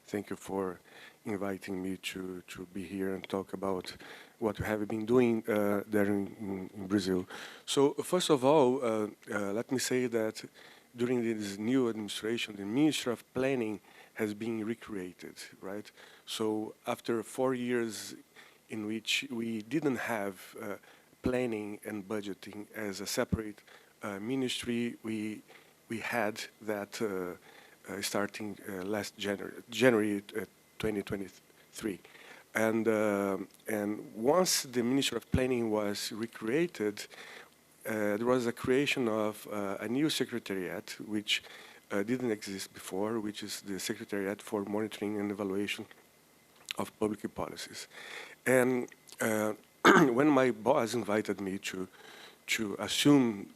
Thank you for inviting me to be here and talk about what we have been doing there in Brazil. So first of all, let me say that during this new administration, the Ministry of Planning has been recreated, right? So after 4 years in which we didn't have planning and budgeting as a separate ministry, we had that starting last January 2023. And once the Ministry of Planning was recreated, there was a creation of a new secretariat, which didn't exist before, which is the Secretariat for Monitoring and Evaluation of Public Policies. And when my boss invited me to assume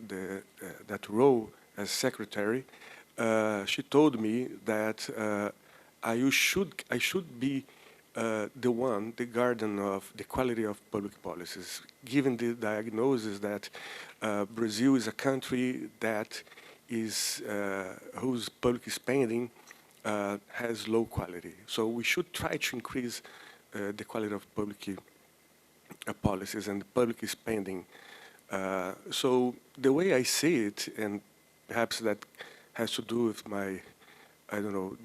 that role as secretary, she told me that I should be the guardian of the quality of public policies, given the diagnosis that Brazil is a country that is whose public spending has low quality. So we should try to increase the quality of public policies and public spending. So the way I see it, and perhaps that has to do with my, I don't know,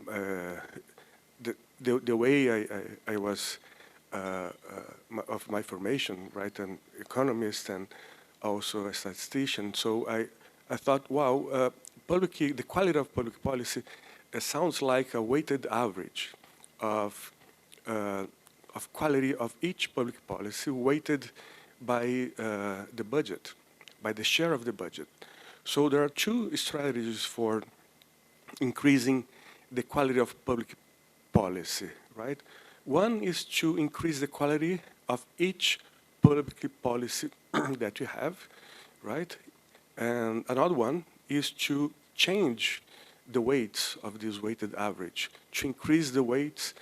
the way I was of my formation, right, an economist and also a statistician. So I thought, wow, the quality of public policy sounds like a weighted average of quality of each public policy weighted by the budget, by the share of the budget. So there are two strategies for increasing the quality of public policy, right? One is to increase the quality of each public policy that you have, right? And another one is to change the weights of this weighted average, to increase the weights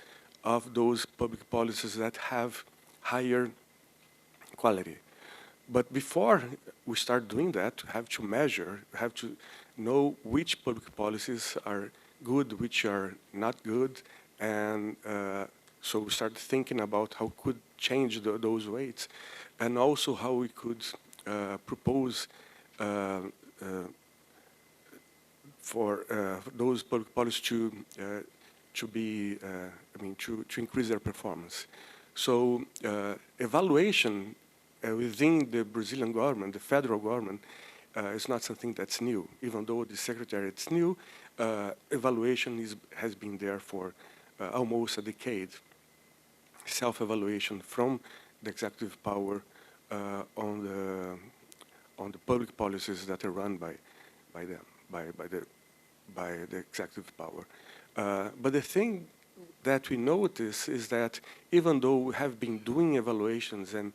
of those public policies that have higher quality. But before we start doing that, we have to measure, we have to know which public policies are good, which are not good, and so we start thinking about how could change those weights, and also how we could propose for those public policies to be, to increase their performance. So evaluation within the Brazilian government, the federal government, is not something that's new. Even though the secretariat's new, evaluation has been there for almost a decade. Self-evaluation from the executive power on the public policies that are run by the executive power. But the thing that we notice is that even though we have been doing evaluations and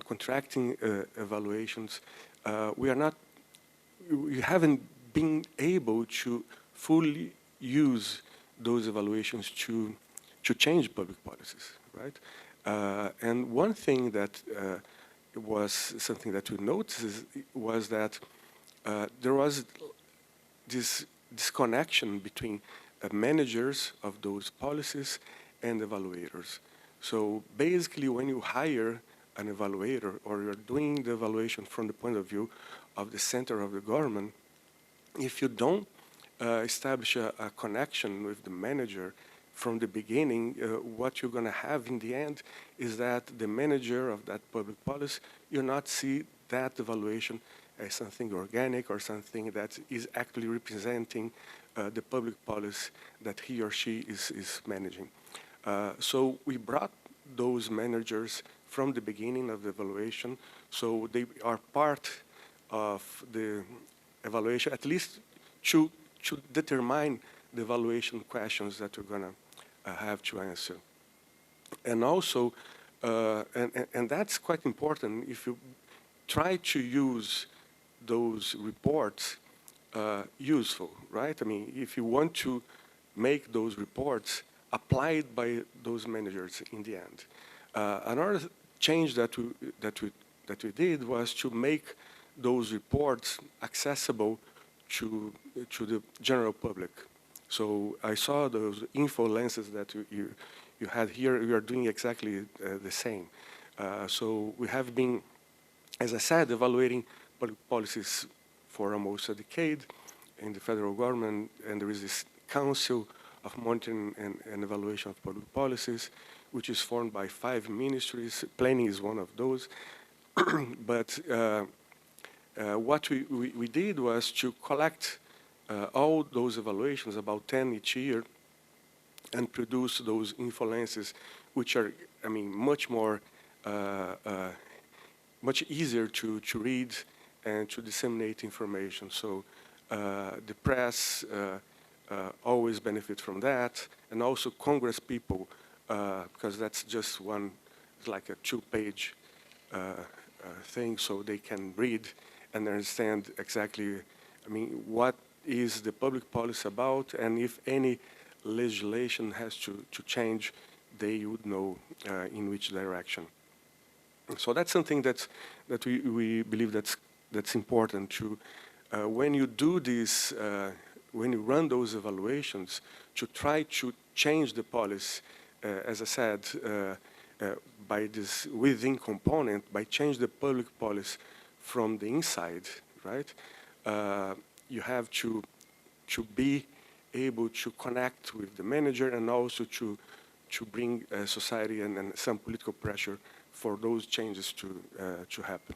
contracting evaluations, we haven't been able to fully use those evaluations to change public policies, right? And one thing that was something that we noticed was that there was this disconnection between managers of those policies and evaluators. So basically, when you hire an evaluator, or you're doing the evaluation from the point of view of the center of the government, if you don't establish a connection with the manager from the beginning, what you're going to have in the end is that the manager of that public policy, you'll not see that evaluation as something organic or something that is actually representing the public policy that he or she is managing. So we brought those managers from the beginning of the evaluation, so they are part of the evaluation, at least to determine the evaluation questions that we're going to have to answer. And also, and that's quite important, if you try to use those reports useful, right? I mean, if you want to make those reports applied by those managers in the end. Another change that we did was to make those reports accessible to the general public. So I saw those info lenses that you had here. We are doing exactly the same. So we have been, as I said, evaluating public policies for almost a decade in the federal government, and there is this Council of Monitoring and Evaluation of Public Policies, which is formed by 5 ministries. Planning is one of those. But what we did was to collect all those evaluations, about 10 each year, and produce those infolenses, which are, I mean, much more, much easier to read and to disseminate information. So the press always benefit from that, and also Congress people, because that's just one, it's like a 2-page thing, so they can read and understand exactly, I mean, what is the public policy about, and if any legislation has to change, they would know in which direction. So that's something that we believe that's important to, when you do this, when you run those evaluations, to try to change the policy, as I said, by this within component, by change the public policy from the inside, right? You have to be able to connect with the manager and also to bring society and some political pressure for those changes to happen.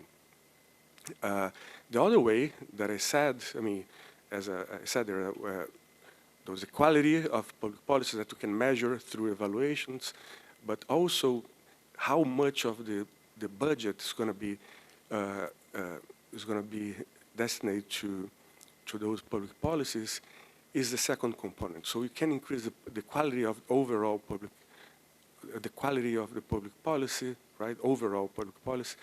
The other way that I said, I mean, as I said, there's a quality of public policy that you can measure through evaluations, but also how much of the budget is going to be destined to those public policies is the second component. So you can increase the quality of overall public, the quality of the public policy, right? Overall public policy,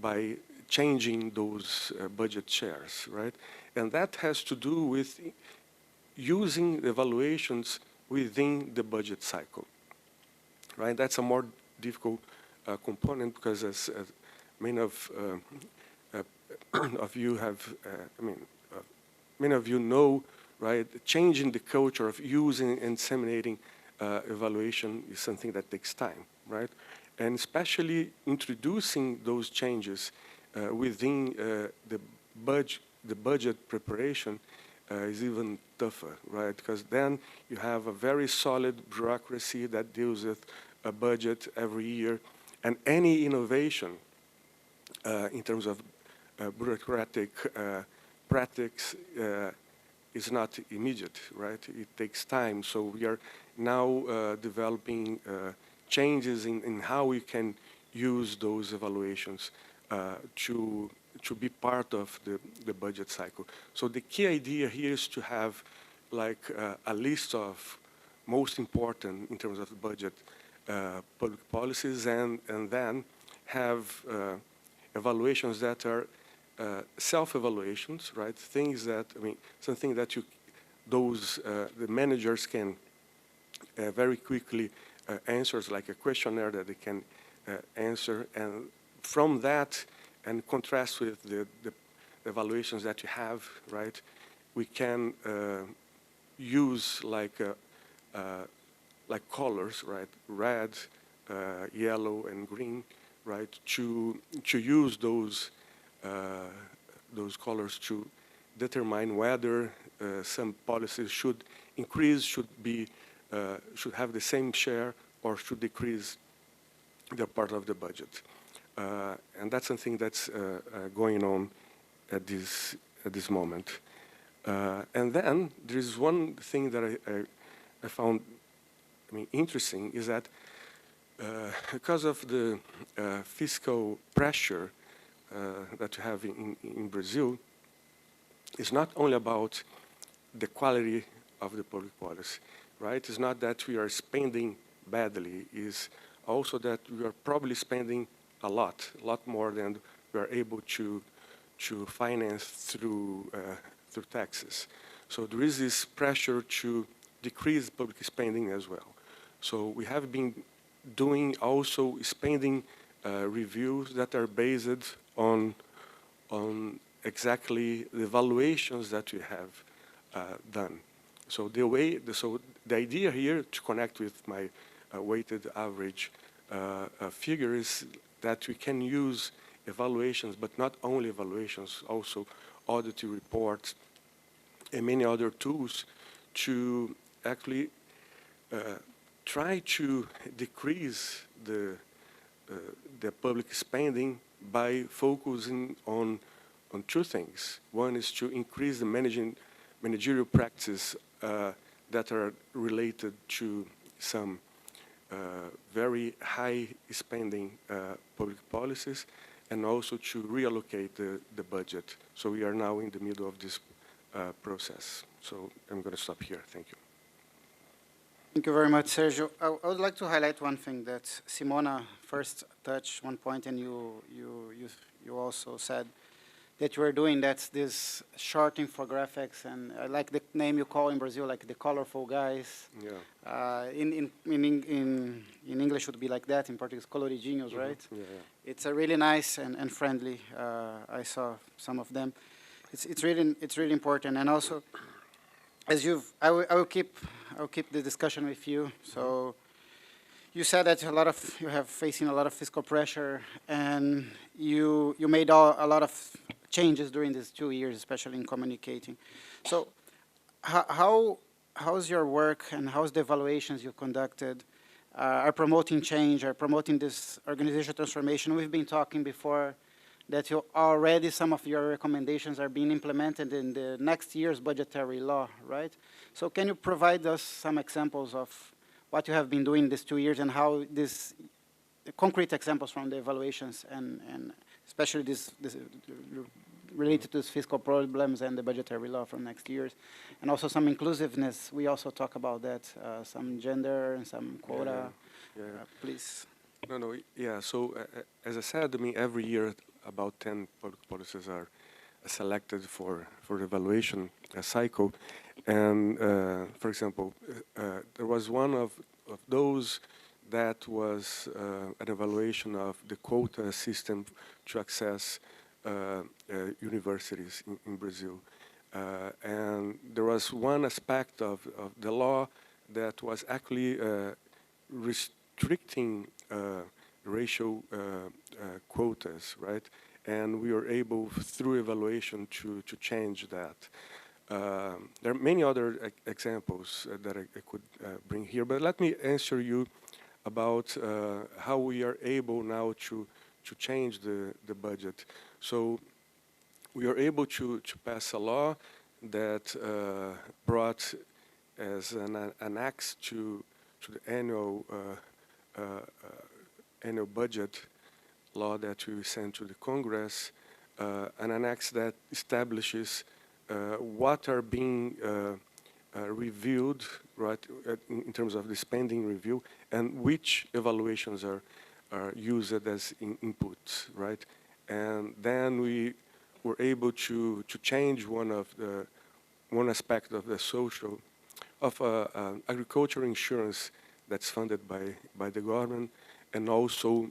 by changing those budget shares, right? And that has to do with using evaluations within the budget cycle, right? That's a more difficult component because as many of you have, many of you know, right? Changing the culture of using and disseminating evaluation is something that takes time, right? And especially introducing those changes within the budget preparation is even tougher, right? Because then you have a very solid bureaucracy that deals with a budget every year, and any innovation in terms of bureaucratic practice is not immediate, right? It takes time. So we are now developing changes in how we can use those evaluations to be part of the budget cycle. So the key idea here is to have like a list of most important in terms of the budget public policies, and then have evaluations that are self-evaluations, right? Things that, something that the managers can very quickly answer, like a questionnaire that they can answer, and from that, and contrast with the evaluations that you have, right? We can use like colors, right? Red, yellow, and green, right? To use those colors to determine whether some policies should increase, should have the same share, or should decrease their part of the budget. And that's something that's going on at this moment. And then there's one thing that I found interesting, is that because of the fiscal pressure that you have in Brazil, it's not only about the quality of the public policy, right? It's not that we are spending badly, it's also that we are probably spending a lot more than we are able to finance through taxes. So there is this pressure to decrease public spending as well. So we have been doing also spending reviews that are based on exactly the evaluations that we have done. So the idea here, to connect with my weighted average figure, is that we can use evaluations, but not only evaluations, also audit reports and many other tools to actually try to decrease the public spending by focusing on two things. One is to increase the managerial practices that are related to some very high spending public policies, and also to reallocate the budget. So we are now in the middle of this process. So I'm going to stop here. Thank you. Thank you very much, Sergio. I would like to highlight one thing that Simona first touched one point, and you also said that you were doing. That's this short infographics, and I like the name you call in Brazil, like the colorful guys. Yeah. In English would be like that. In Portuguese, coloridinhos, right? Yeah. It's a really nice and friendly. I saw some of them. It's really important, and also as I will keep the discussion with you. So you said that you have facing a lot of fiscal pressure, and you made a lot of changes during these 2 years, especially in communicating. So how's your work and how's the evaluations you conducted are promoting change, are promoting this organizational transformation? We've been talking before that already some of your recommendations are being implemented in the next year's budgetary law, right? So can you provide us some examples of what you have been doing these 2 years and how concrete examples from the evaluations and especially this related to this fiscal problems and the budgetary law from next year's, and also some inclusiveness. We also talk about that, some gender and some quota. Please. No, yeah. So as I said, I mean, every year about 10 public policies are selected for the evaluation cycle. And for example, there was one of those that was an evaluation of the quota system to access universities in Brazil. And there was one aspect of the law that was actually restricting racial quotas, right? And we were able, through evaluation, to change that. There are many other examples that I could bring here, but let me answer you about how we are able now to change the budget. So we are able to pass a law that brought as an axe to the annual budget law that we sent to the Congress, an annex that establishes what are being reviewed, right, in terms of the spending review, and which evaluations are used as inputs, right? And then we were able to change one aspect of the social, of agricultural insurance that's funded by the government, and also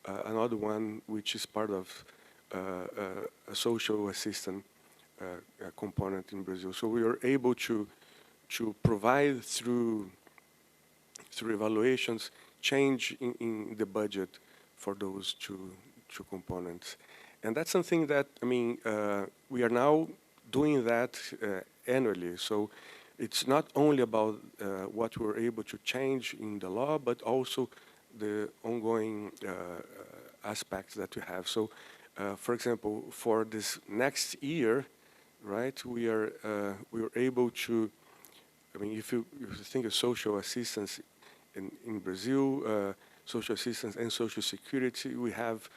another one which is part of a social assistance component in Brazil. So we were able to provide through evaluations change in the budget for those two components. And that's something that, I mean, we are now doing that annually. So it's not only about what we're able to change in the law, but also the ongoing aspects that we have. So, for example, for this next year, right, we were able to, I mean, if you think of social assistance in Brazil, social assistance and social security, we have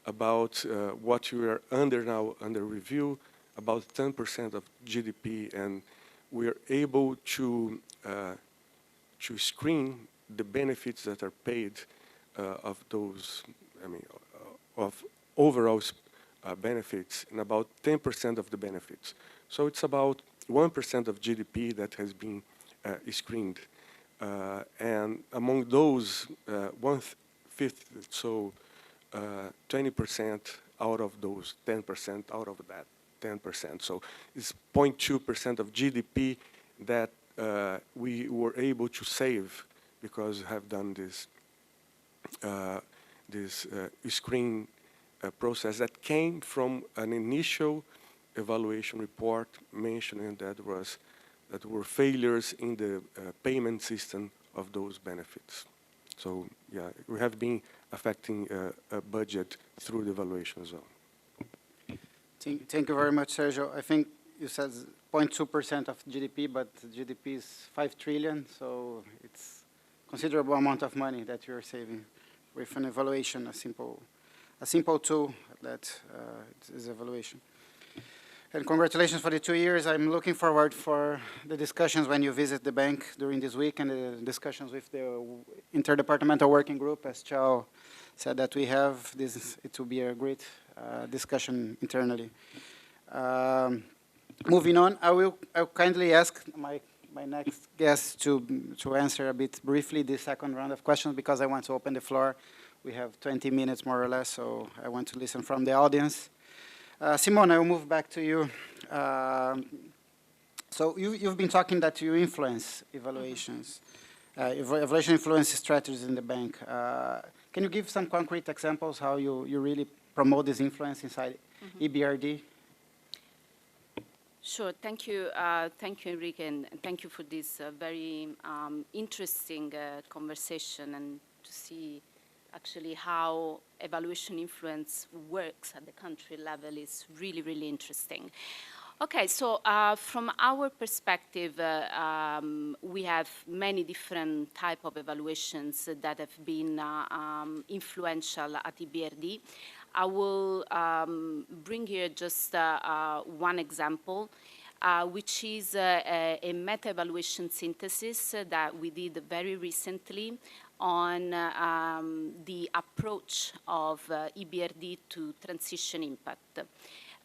about what we are under review, about 10% of GDP, and we are able to screen the benefits that are paid of those, I mean, of overall benefits, and about 10% of the benefits. So it's about 1% of GDP that has been screened. And among those, 1/5, so 20% out of those 10%, out of that 10%. So it's 0.2% of GDP that we were able to save because we have done this screen process that came from an initial evaluation report mentioning that were failures in the payment system of those benefits. So yeah, we have been affecting a budget through the evaluation as well. Thank you very much, Sergio. I think you said 0.2% of GDP, but GDP is 5 trillion, so it's considerable amount of money that you're saving with an evaluation, a simple tool that is evaluation. And congratulations for the 2 years. I'm looking forward for the discussions when you visit the bank during this week and the discussions with the interdepartmental working group. As Chao said that we have, it will be a great discussion internally. Moving on, I'll kindly ask my next guest to answer a bit briefly the second round of questions because I want to open the floor. We have 20 minutes more or less, so I want to listen from the audience. Simone, I will move back to you. So you've been talking that you influence evaluations, evaluation influence strategies in the bank. Can you give some concrete examples how you really promote this influence inside EBRD? Sure. Thank you, Enrique, and thank you for this very interesting conversation and to see actually how evaluation influence works at the country level is really, really interesting. Okay, so from our perspective, we have many different type of evaluations that have been influential at EBRD. I will bring here just one example, which is a meta-evaluation synthesis that we did very recently on the approach of EBRD to transition impact.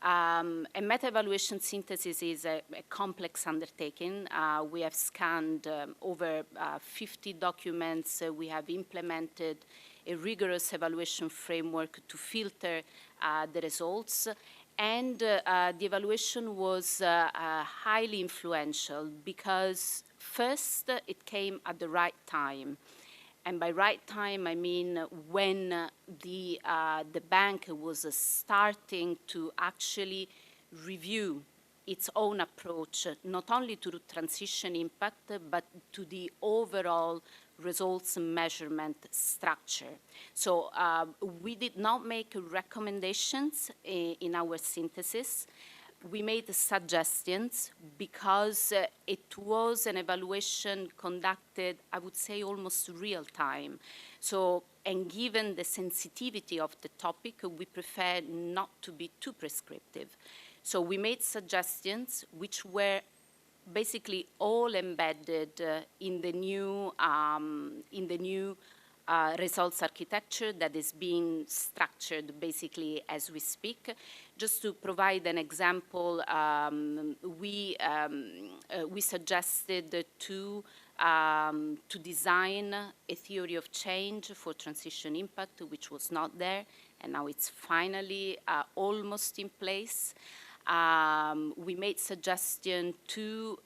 A meta-evaluation synthesis is a complex undertaking. We have scanned over 50 documents. We have implemented a rigorous evaluation framework to filter the results. And the evaluation was highly influential because first it came at the right time. And by right time, I mean when the bank was starting to actually review its own approach, not only to the transition impact, but to the overall results measurement structure. So we did not make recommendations in our synthesis. We made suggestions because it was an evaluation conducted, I would say, almost real time. So, and given the sensitivity of the topic, we prefer not to be too prescriptive. So we made suggestions which were basically all embedded in the new results architecture that is being structured basically as we speak. Just to provide an example, we suggested to design a theory of change for transition impact, which was not there, and now it's finally almost in place. We made suggestion to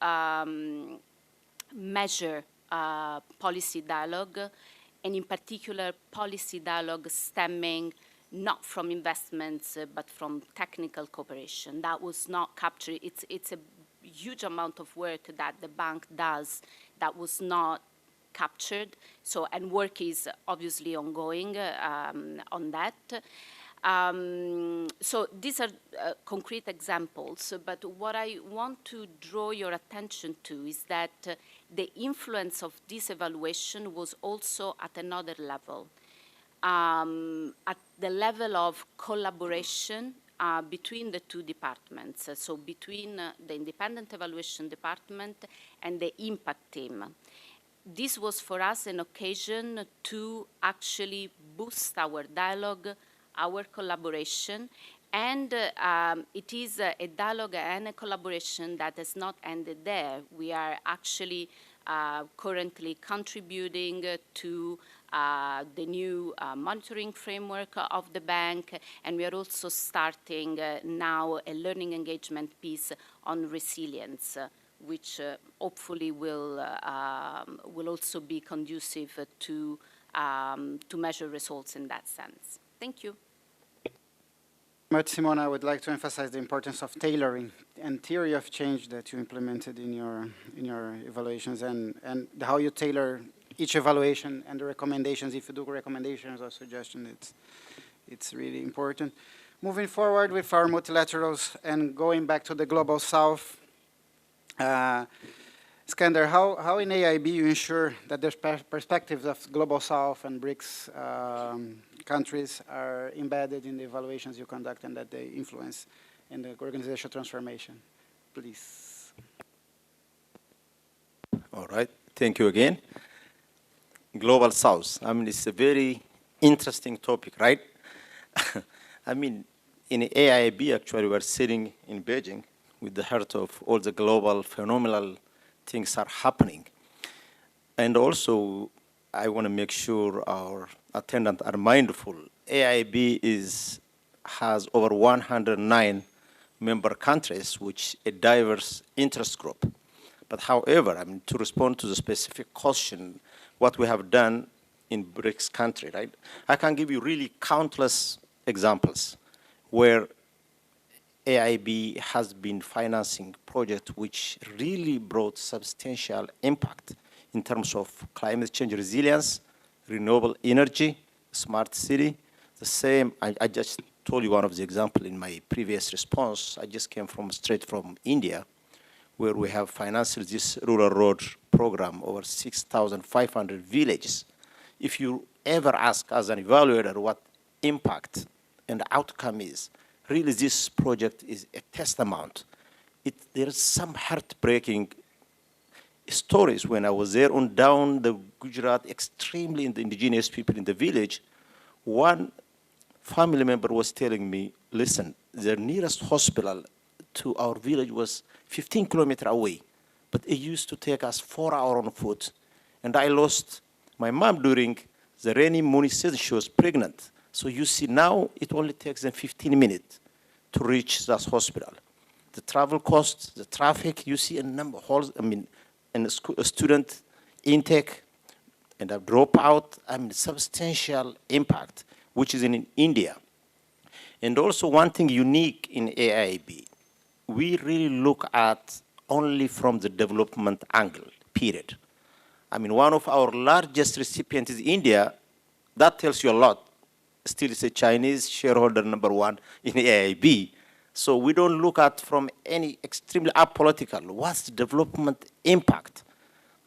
measure policy dialogue, and in particular policy dialogue stemming not from investments but from technical cooperation. That was not captured. It's a huge amount of work that the bank does that was not captured. So, and work is obviously ongoing on that. So these are concrete examples, but what I want to draw your attention to is that the influence of this evaluation was also at another level, at the level of collaboration between the two departments, so between the independent evaluation department and the impact team. This was for us an occasion to actually boost our dialogue, our collaboration, and it is a dialogue and a collaboration that has not ended there. We are actually currently contributing to the new monitoring framework of the bank, and we are also starting now a learning engagement piece on resilience, which hopefully will also be conducive to measure results in that sense. Thank you. Simona, I would like to emphasize the importance of tailoring and theory of change that you implemented in your evaluations, and how you tailor each evaluation and the recommendations. If you do recommendations or suggestions, it's really important. Moving forward with our multilaterals and going back to the Global South, Skander, how in AIB you ensure that the perspectives of Global South and BRICS countries are embedded in the evaluations you conduct and that they influence in the organizational transformation? Please. All right, thank you again. Global South, I mean, it's a very interesting topic, right? I mean, in AIB, actually, we're sitting in Beijing with the heart of all the global phenomenal things are happening. And also, I want to make sure our attendants are mindful. AIB has over 109 member countries, which a diverse interest group. But however, I mean, to respond to the specific question, what we have done in BRICS country, right? I can give you really countless examples where AIB has been financing projects which really brought substantial impact in terms of climate change resilience, renewable energy, smart city. The same, I just told you one of the examples in my previous response. I just came straight from India, where we have financed this rural road program over 6,500 villages. If you ever ask as an evaluator what impact and outcome is, really this project is a testament. There's some heartbreaking stories when I was there on down the Gujarat, extremely in the indigenous people in the village. One family member was telling me, listen, the nearest hospital to our village was 15 kilometers away, but it used to take us 4 hours on foot. And I lost my mom during the rainy monsoon season. She was pregnant. So you see now it only takes them 15 minutes to reach that hospital. The travel costs, the traffic, you see a number of holes, and a student intake and a dropout, substantial impact, which is in India. And also one thing unique in AIB, we really look at only from the development angle, period. One of our largest recipients is India. That tells you a lot. Still is a Chinese shareholder #1 in AIB. So we don't look at from any extremely apolitical, what's the development impact?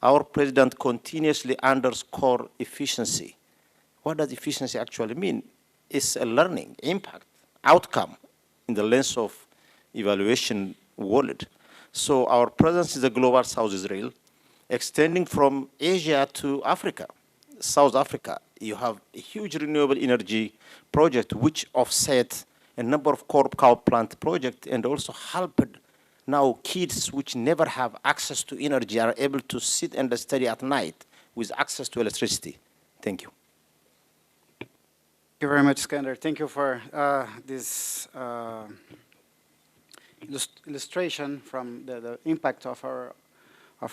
Our president continuously underscores efficiency. What does efficiency actually mean? It's a learning, impact, outcome in the lens of evaluation world. So our presence is a global South Israel, extending from Asia to Africa. South Africa, you have a huge renewable energy project which offset a number of coal plant projects and also helped now kids which never have access to energy are able to sit and study at night with access to electricity. Thank you. Thank you very much, Skander. Thank you for this illustration from the impact of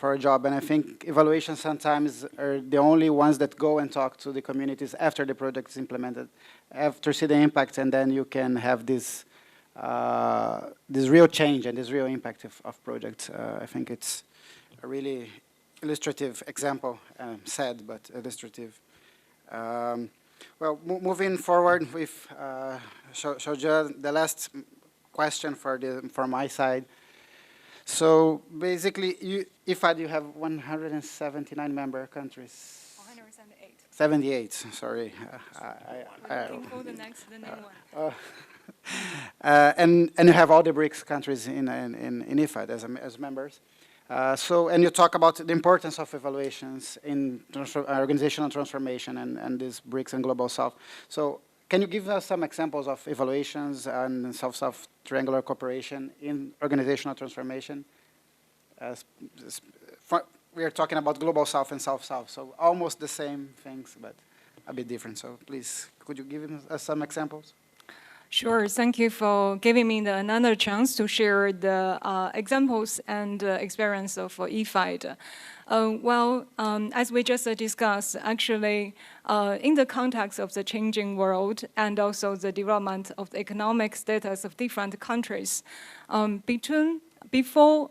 our job. And I think evaluations sometimes are the only ones that go and talk to the communities after the project is implemented, after see the impact, and then you can have this real change and this real impact of projects. I think it's a really illustrative example, sad but illustrative. Well, moving forward with Shoja, the last question for my side. So basically, IFAD, you have 179 member countries. 178. 78, sorry. We're looking for the next one. And you have all the BRICS countries in IFAD as members. And you talk about the importance of evaluations in organizational transformation and this BRICS and Global South. So can you give us some examples of evaluations and South-South triangular cooperation in organizational transformation? We are talking about Global South and South-South, so almost the same things, but a bit different. So please, could you give us some examples? Sure, thank you for giving me another chance to share the examples and experience of IFAD. As we just discussed, actually, in the context of the changing world and also the development of the economic status of different countries, before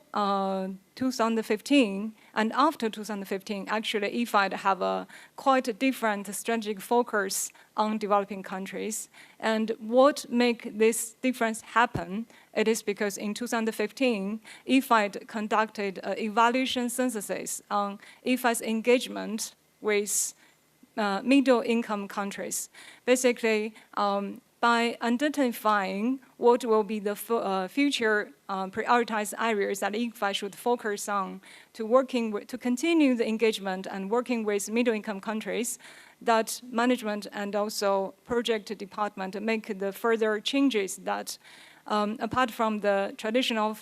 2015 and after 2015, actually, IFAD have a quite different strategic focus on developing countries. And what make this difference happen? It is because in 2015, IFAD conducted an evaluation synthesis on IFAD's engagement with middle-income countries. Basically, by identifying what will be the future prioritized areas that IFAD should focus on to continue the engagement and working with middle-income countries, that management and also project department make the further changes that apart from the traditional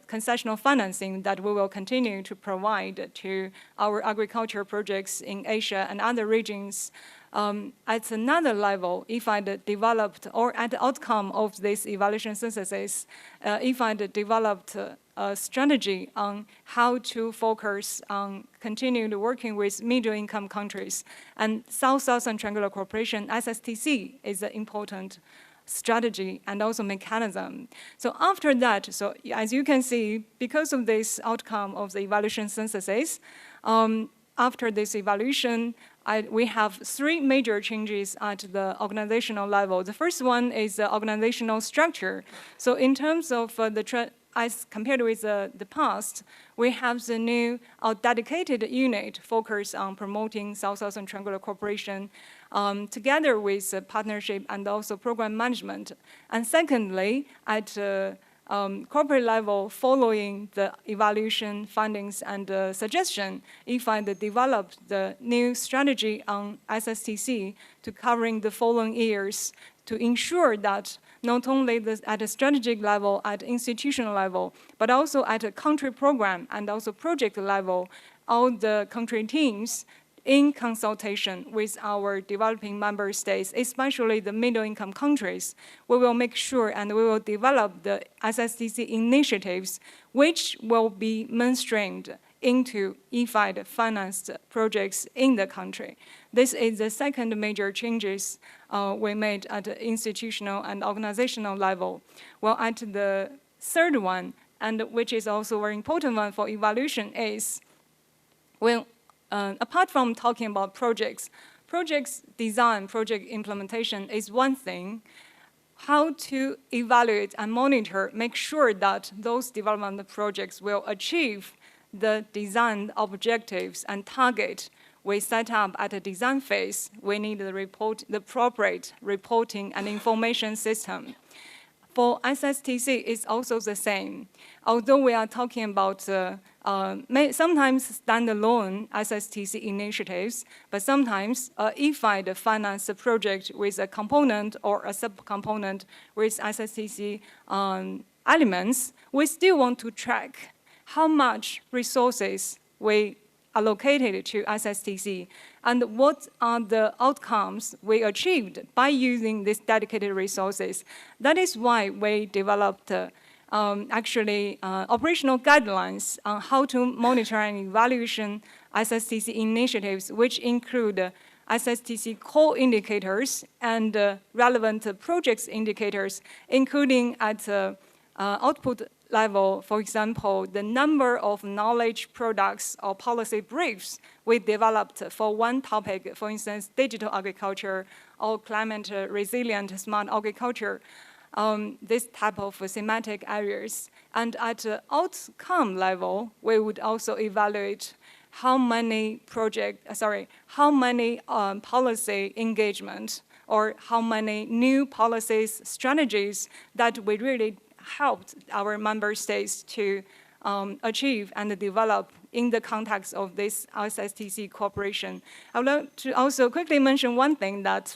concessional financing that we will continue to provide to our agriculture projects in Asia and other regions, at another level, if I developed, or at the outcome of this evaluation synthesis, if I developed a strategy on how to focus on continued working with middle-income countries, and South-Southern Triangular Cooperation, SSTC, is an important strategy and also mechanism. So after that, so as you can see, because of this outcome of the evaluation synthesis, after this evaluation, we have three major changes at the organizational level. The first one is the organizational structure. So in terms of as compared with the past, we have the new dedicated unit focused on promoting South-Southern Triangular Cooperation together with partnership and also program management. And secondly, at corporate level, following the evaluation findings and suggestion, IFAD developed the new strategy on SSTC to covering the following years to ensure that not only at a strategic level, at institutional level, but also at a country program and also project level, all the country teams in consultation with our developing member states, especially the middle-income countries, we will make sure and we will develop the SSTC initiatives which will be mainstreamed into IFAD-financed projects in the country. This is the second major changes we made at the institutional and organizational level. Well, at the third one, and which is also a very important one for evaluation, is when apart from talking about projects design, project implementation is one thing. How to evaluate and monitor, make sure that those development projects will achieve the design objectives and target we set up at the design phase. We need the appropriate reporting and information system. For SSTC, it's also the same. Although we are talking about sometimes standalone SSTC initiatives, but sometimes IFAD finance a project with a component or a sub-component with SSTC elements, we still want to track how much resources we allocated to SSTC and what are the outcomes we achieved by using these dedicated resources. That is why we developed operational guidelines on how to monitor and evaluation SSTC initiatives, which include SSTC core indicators and relevant projects indicators, including at output level, for example, the number of knowledge products or policy briefs we developed for one topic, for instance, digital agriculture or climate resilient smart agriculture, this type of thematic areas. And at outcome level, we would also evaluate how many policy engagement or how many new policies, strategies that we really helped our member states to achieve and develop in the context of this SSTC cooperation. I would like to also quickly mention one thing that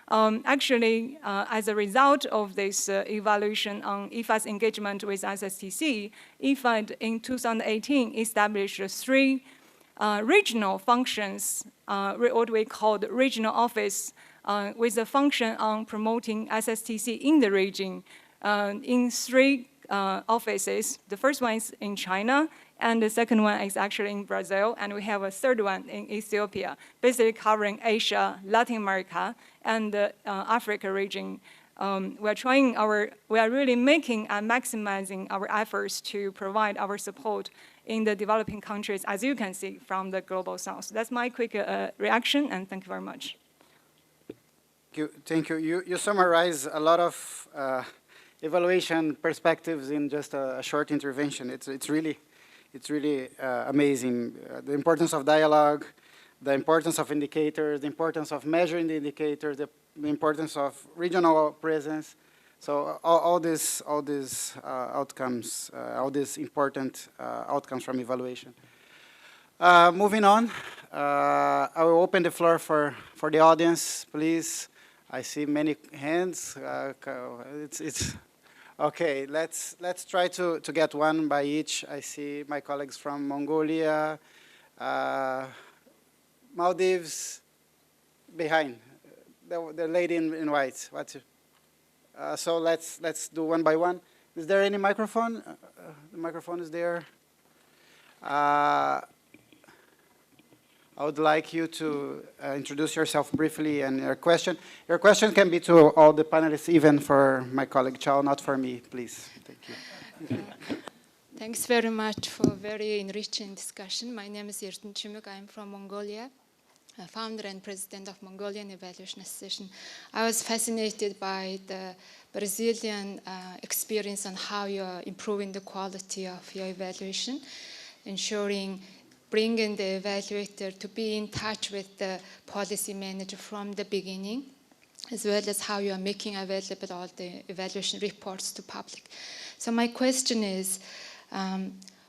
as a result of this evaluation on IFAD's engagement with SSTC, IFAD in 2018 established three regional functions, what we called regional office, with a function on promoting SSTC in the region. In three offices. The first one is in China, and the second one is actually in Brazil, and we have a third one in Ethiopia, basically covering Asia, Latin America, and the Africa region. We are really making and maximizing our efforts to provide our support in the developing countries, as you can see from the Global South. That's my quick reaction, and thank you very much. Thank you. You summarize a lot of evaluation perspectives in just a short intervention. It's really amazing. The importance of dialogue, the importance of indicators, the importance of measuring the indicators, the importance of regional presence. So all these outcomes, all these important outcomes from evaluation. Moving on, I will open the floor for the audience, please. I see many hands. Okay, let's try to get one by each. I see my colleagues from Mongolia, Maldives, behind. The lady in white. So let's do one by one. Is there any microphone? The microphone is there. I would like you to introduce yourself briefly and your question. Your question can be to all the panelists, even for my colleague Chao, not for me, please. Thank you. Thanks very much for a very enriching discussion. My name is Yertin Chimuk. I'm from Mongolia, founder and president of Mongolian Evaluation Association. I was fascinated by the Brazilian experience on how you're improving the quality of your evaluation, ensuring bringing the evaluator to be in touch with the policy manager from the beginning, as well as how you are making available all the evaluation reports to public. So my question is,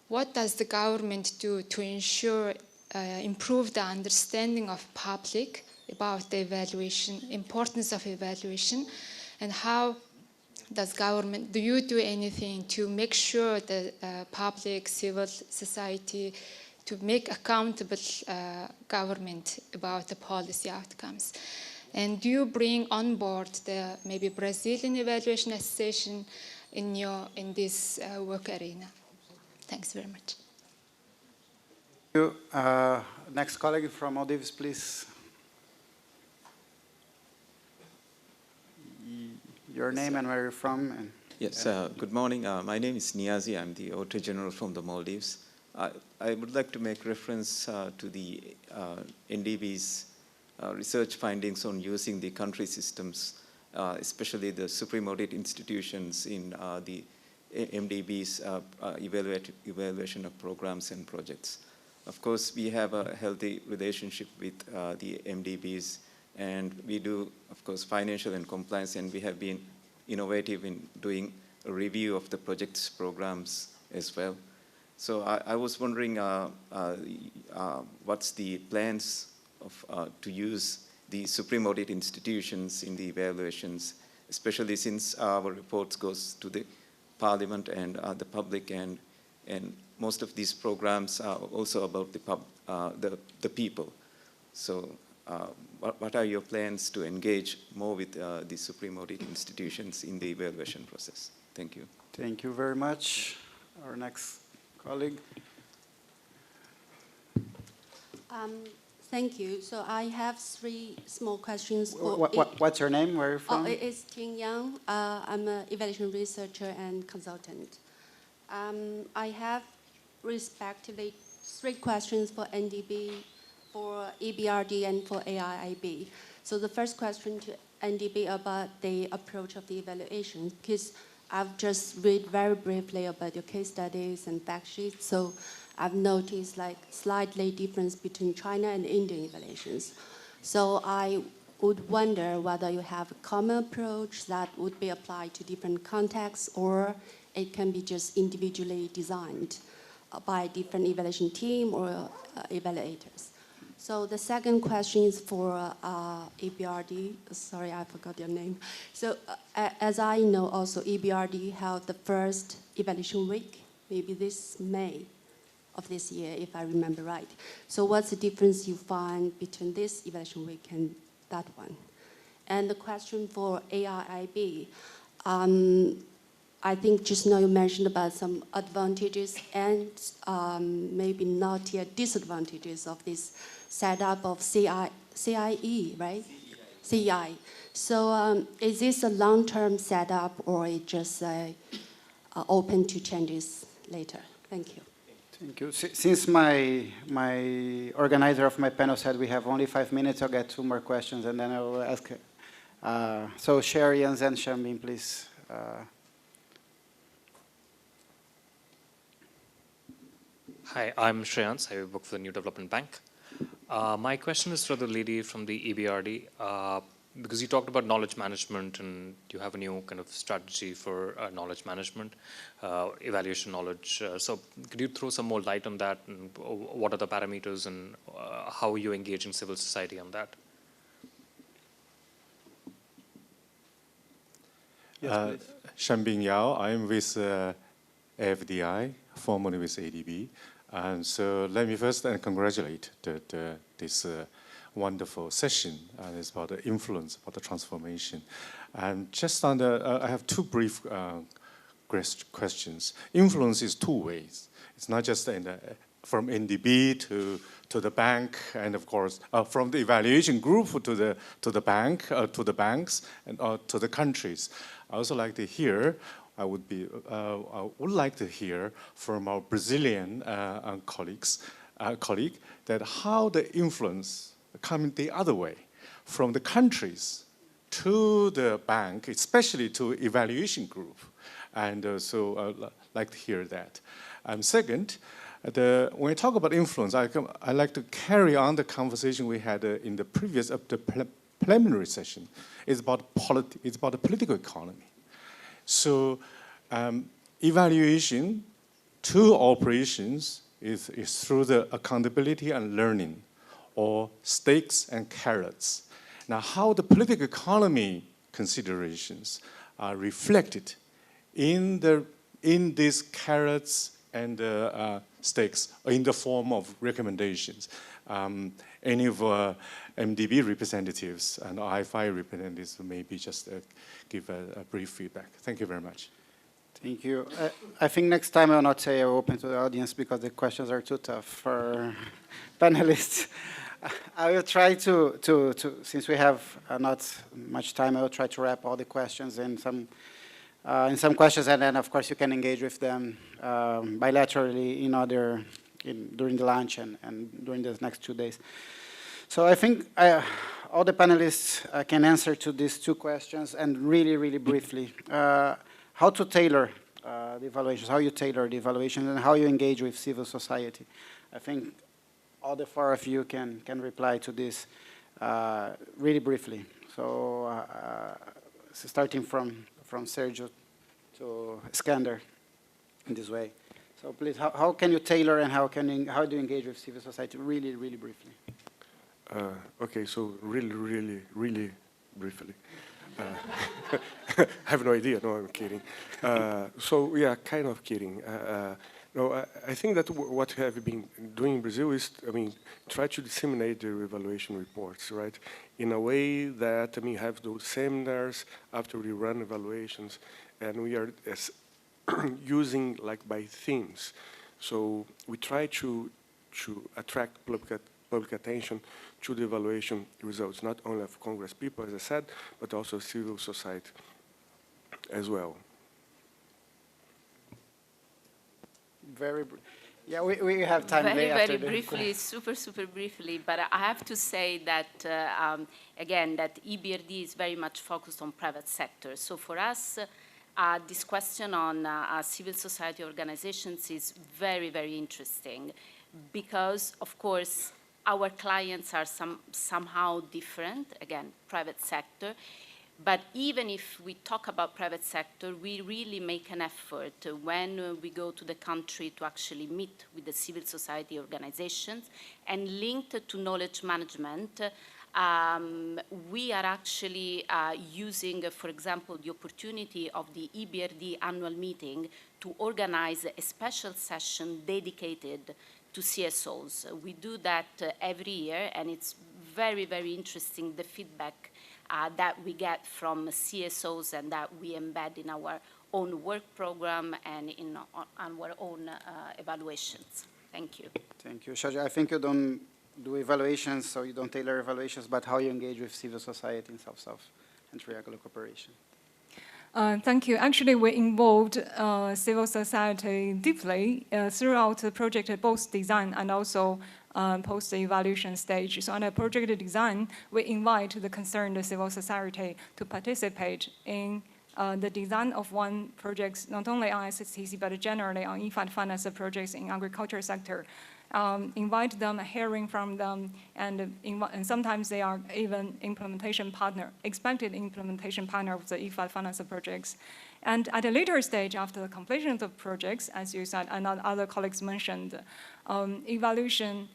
what does the government do to ensure improve the understanding of public about the evaluation, importance of evaluation, and how does government, do you do anything to make sure the public, civil society, to make accountable government about the policy outcomes? And do you bring on board the maybe Brazilian Evaluation Association in this work arena? Thanks very much. Thank you. Next colleague from Maldives, please. Your name and where you're from. And yes, good morning. My name is Niazi. I'm the Auditor General from the Maldives. I would like to make reference to the NDB's research findings on using the country systems, especially the supreme audit institutions in the MDB's evaluation of programs and projects. Of course, we have a healthy relationship with the MDBs, and we do, of course, financial and compliance, and we have been innovative in doing a review of the projects programs as well. So I was wondering what's the plans of, to use the supreme audit institutions in the evaluations, especially since our reports goes to the Parliament and the public, and most of these programs are also about the people. So what are your plans to engage more with the supreme audit institutions in the evaluation process? Thank you. thank you very much. Our next colleague. Thank you. So I have three small questions. What's your name? Where are you from? It's Ting Yang. I'm an evaluation researcher and consultant. I have respectively three questions for NDB, for EBRD, and for AIIB. So the first question to NDB about the approach of the evaluation, because I've just read very briefly about your case studies and fact sheets. So I've noticed like slightly difference between China and Indian evaluations. So I would wonder whether you have a common approach that would be applied to different contexts, or it can be just individually designed by different evaluation team or evaluators. So the second question is for EBRD. Sorry, I forgot your name. So as I know, also EBRD held the first evaluation week, maybe this May of this year, if I remember right. So what's the difference you find between this evaluation week and that one? And the question for AIIB, I think just now you mentioned about some advantages and maybe not yet disadvantages of this setup of CIE, right? CEI. So is this a long-term setup, or it just open to changes later? Thank you. Thank you. Since my organizer of my panel said we have only 5 minutes, I'll get 2 more questions, and then I will ask. So Sherry, Jens, and Shambin, please. Hi, I'm Shreyans. I work for the New Development Bank. My question is for the lady from the EBRD, because you talked about knowledge management and you have a new kind of strategy for knowledge management, evaluation knowledge. So could you throw some more light on that, and what are the parameters, and how are you engaging civil society on that? Yes, please. Shanbing Yao. I'm with FDI, formerly with ADB. And so let me first congratulate this wonderful session. It's about the influence, about the transformation. And just on the, I have two brief questions. Influence is two ways. It's not just from NDB to the bank, and of course from the evaluation group to the bank, to the banks, and to the countries. I also like to hear. I would like to hear from our Brazilian colleague that how the influence coming the other way, from the countries to the bank, especially to evaluation group, and so I'd like to hear that. And second, when we talk about influence, I like to carry on the conversation we had in the previous preliminary session. It's about the political economy. So evaluation to operations is through the accountability and learning, or stakes and carrots. Now, how the political economy considerations are reflected in these carrots and stakes in the form of recommendations. Any of MDB representatives and IFI representatives maybe just give a brief feedback. Thank you very much. Thank you. I think next time I will not say I'm open to the audience because the questions are too tough for panelists. I will try to since we have not much time, I will try to wrap all the questions in some questions, and then of course you can engage with them bilaterally during the lunch and during the next 2 days. So I think all the panelists can answer to these two questions, and really, really briefly. How to tailor the evaluations, how you tailor the evaluation, and how you engage with civil society. I think all the four of you can reply to this really briefly. So starting from Sergio to Skander in this way. So please, how can you tailor and how do you engage with civil society? Really, really briefly. Okay, so really briefly. I have no idea. No, I'm kidding. So yeah, kind of kidding. No, I think that what we have been doing in Brazil is, try to disseminate the evaluation reports, right? In a way that, have those seminars after we run evaluations, and we are using by themes. So we try to attract public attention to the evaluation results, not only of Congress people, as I said, but also civil society as well. Yeah, we have time. Very briefly, super briefly, but I have to say that, again, that EBRD is very much focused on private sector. So for us, this question on civil society organizations is very, very interesting because, of course, our clients are somehow different, again, private sector. But even if we talk about private sector, we really make an effort when we go to the country to actually meet with the civil society organizations. And linked to knowledge management, we are actually using, for example, the opportunity of the EBRD annual meeting to organize a special session dedicated to CSOs. We do that every year, and it's very, very interesting, the feedback that we get from CSOs and that we embed in our own work program and in our own evaluations. Thank you. Thank you. Shaja, I think you don't do evaluations, so you don't tailor evaluations, but how you engage with civil society in South-South and triangular cooperation. Thank you. Actually, we involved civil society deeply throughout the project, both design and also post-evaluation stage. So on a project design, we invite the concerned civil society to participate in the design of one project, not only on SSTC, but generally on IFAD finance projects in agriculture sector. Invite them, hearing from them, and sometimes they are even implementation partner, expected implementation partner of the IFAD finance projects. And at a later stage, after the completion of the projects, as you said, and other colleagues mentioned, evaluation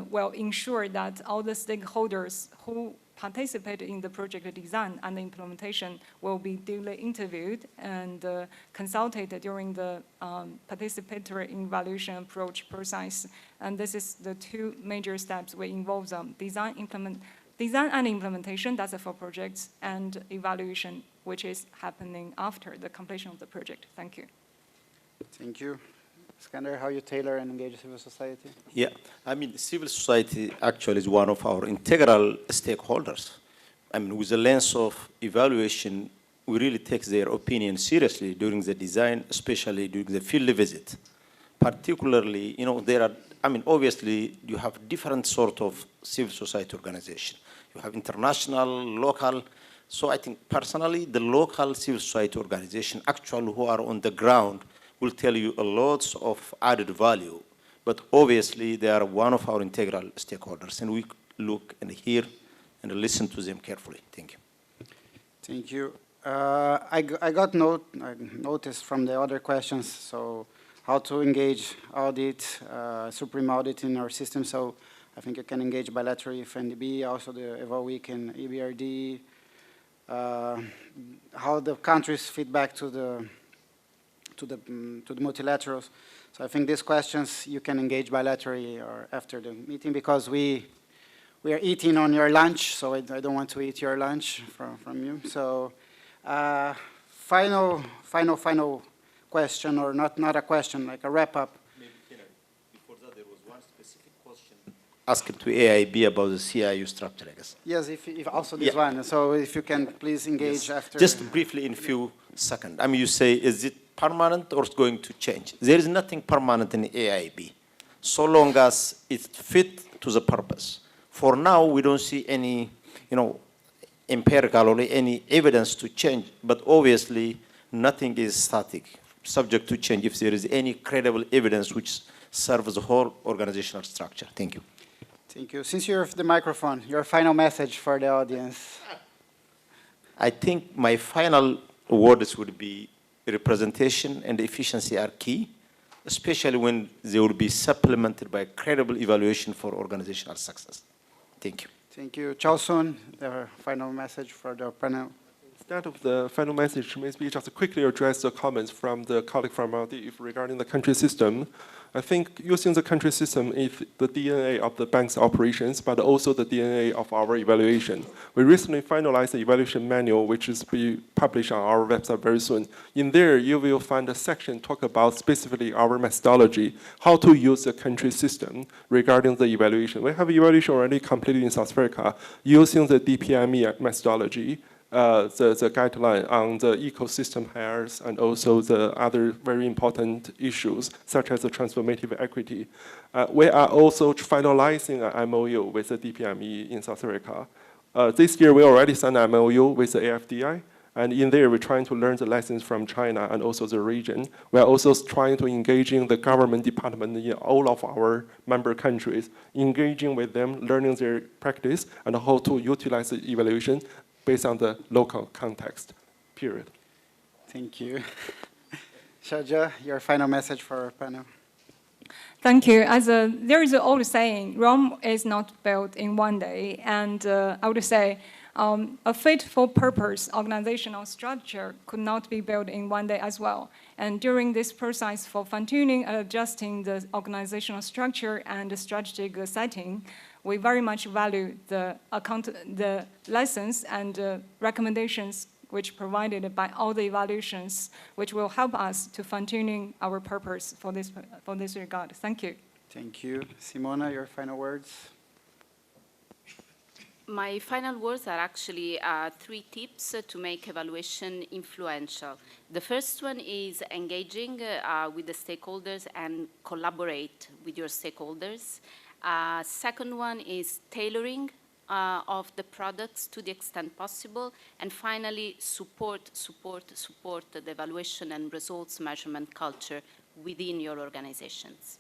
will ensure that all the stakeholders who participate in the project design and the implementation will be duly interviewed and consulted during the participatory evaluation approach process. And this is the two major steps we involve them: design and implementation, that's for projects, and evaluation, which is happening after the completion of the project. Thank you. Thank you. Skander, how you tailor and engage civil society? Yeah, I mean, civil society actually is one of our integral stakeholders. I mean, with the lens of evaluation, we really take their opinion seriously during the design, especially during the field visit. Particularly, you know, there are, I mean, obviously, you have different sort of civil society organization. You have international, local. So I think personally, the local civil society organization actually who are on the ground will tell you a lot of added value. But obviously, they are one of our integral stakeholders, and we look and hear and listen to them carefully. Thank you. Thank you. I got notice from the other questions, so how to engage audit, supreme audit in our system. So I think you can engage bilaterally with NDB, also the Eval Week and EBRD, how the countries feedback to the multilaterals. So I think these questions you can engage bilaterally or after the meeting, because we are eating on your lunch, so I don't want to eat your lunch from you. So final question, or not a question, like a wrap up. Maybe, before that, there was one specific question asked to AIB about the CIU structure, I guess. Yes, if also this one. So if you can please engage after. Just briefly in a few seconds. I mean, you say, is it permanent or it's going to change? There is nothing permanent in AIB, so long as it fit to the purpose. For now, we don't see any, empirical or any evidence to change, but obviously nothing is static, subject to change if there is any credible evidence which serves the whole organizational structure. Thank you. Thank you. Since you're the microphone, your final message for the audience. I think my final words would be representation and efficiency are key, especially when they will be supplemented by credible evaluation for organizational success. Thank you. Thank you. Chao Sun, the final message for the panel. Instead of the final message, maybe just quickly address the comments from the colleague from Maldives regarding the country system. I think using the country system is the DNA of the bank's operations, but also the DNA of our evaluation. We recently finalized the evaluation manual, which is be published on our website very soon. In there, you will find a section talk about specifically our methodology, how to use the country system regarding the evaluation. We have evaluation already completed in South Africa using the DPME methodology. The guideline on the ecosystem health and also the other very important issues such as the transformative equity. We are also finalizing an MOU with the DPME in South Africa. This year we already signed an MOU with the AFDI, and in there we're trying to learn the lessons from China and also the region. We're also trying to engage in the government department in all of our member countries, engaging with them, learning their practice and how to utilize the evaluation based on the local context, period. Thank you. Shaja, your final message for our panel. Thank you. There is an old saying, Rome is not built in one day. And I would say a fit for purpose organizational structure could not be built in one day as well. And during this process for fine-tuning and adjusting the organizational structure and the strategic setting, we very much value the lessons and recommendations which provided by all the evaluations, which will help us to fine-tuning our purpose for this regard. Thank you. Thank you. Simona, your final words. My final words are actually 3 tips to make evaluation influential. The first one is engaging with the stakeholders and collaborate with your stakeholders. Second one is tailoring of the products to the extent possible. And finally, support the evaluation and results measurement culture within your organizations.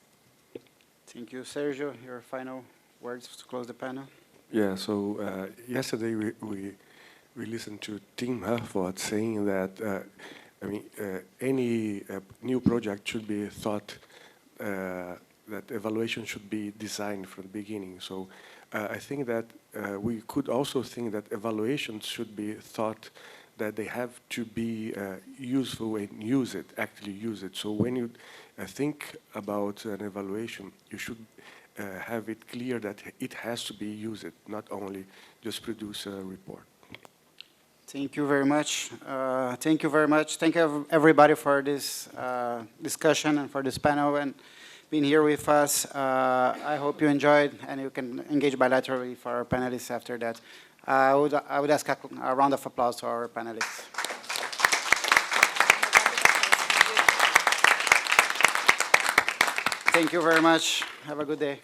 Thank you. Sergio, your final words to close the panel. Yeah, so yesterday we listened to Tim Herford saying that any new project should be thought that evaluation should be designed from the beginning. So I think that we could also think that evaluations should be thought that they have to be useful and actually use it. So when you think about an evaluation, you should have it clear that it has to be used, not only just produce a report. Thank you very much. Thank you very much. Thank you everybody for this discussion and for this panel and being here with us. I hope you enjoyed and you can engage bilaterally for our panelists after that. I would ask a round of applause to our panelists. Thank you very much. Have a good day.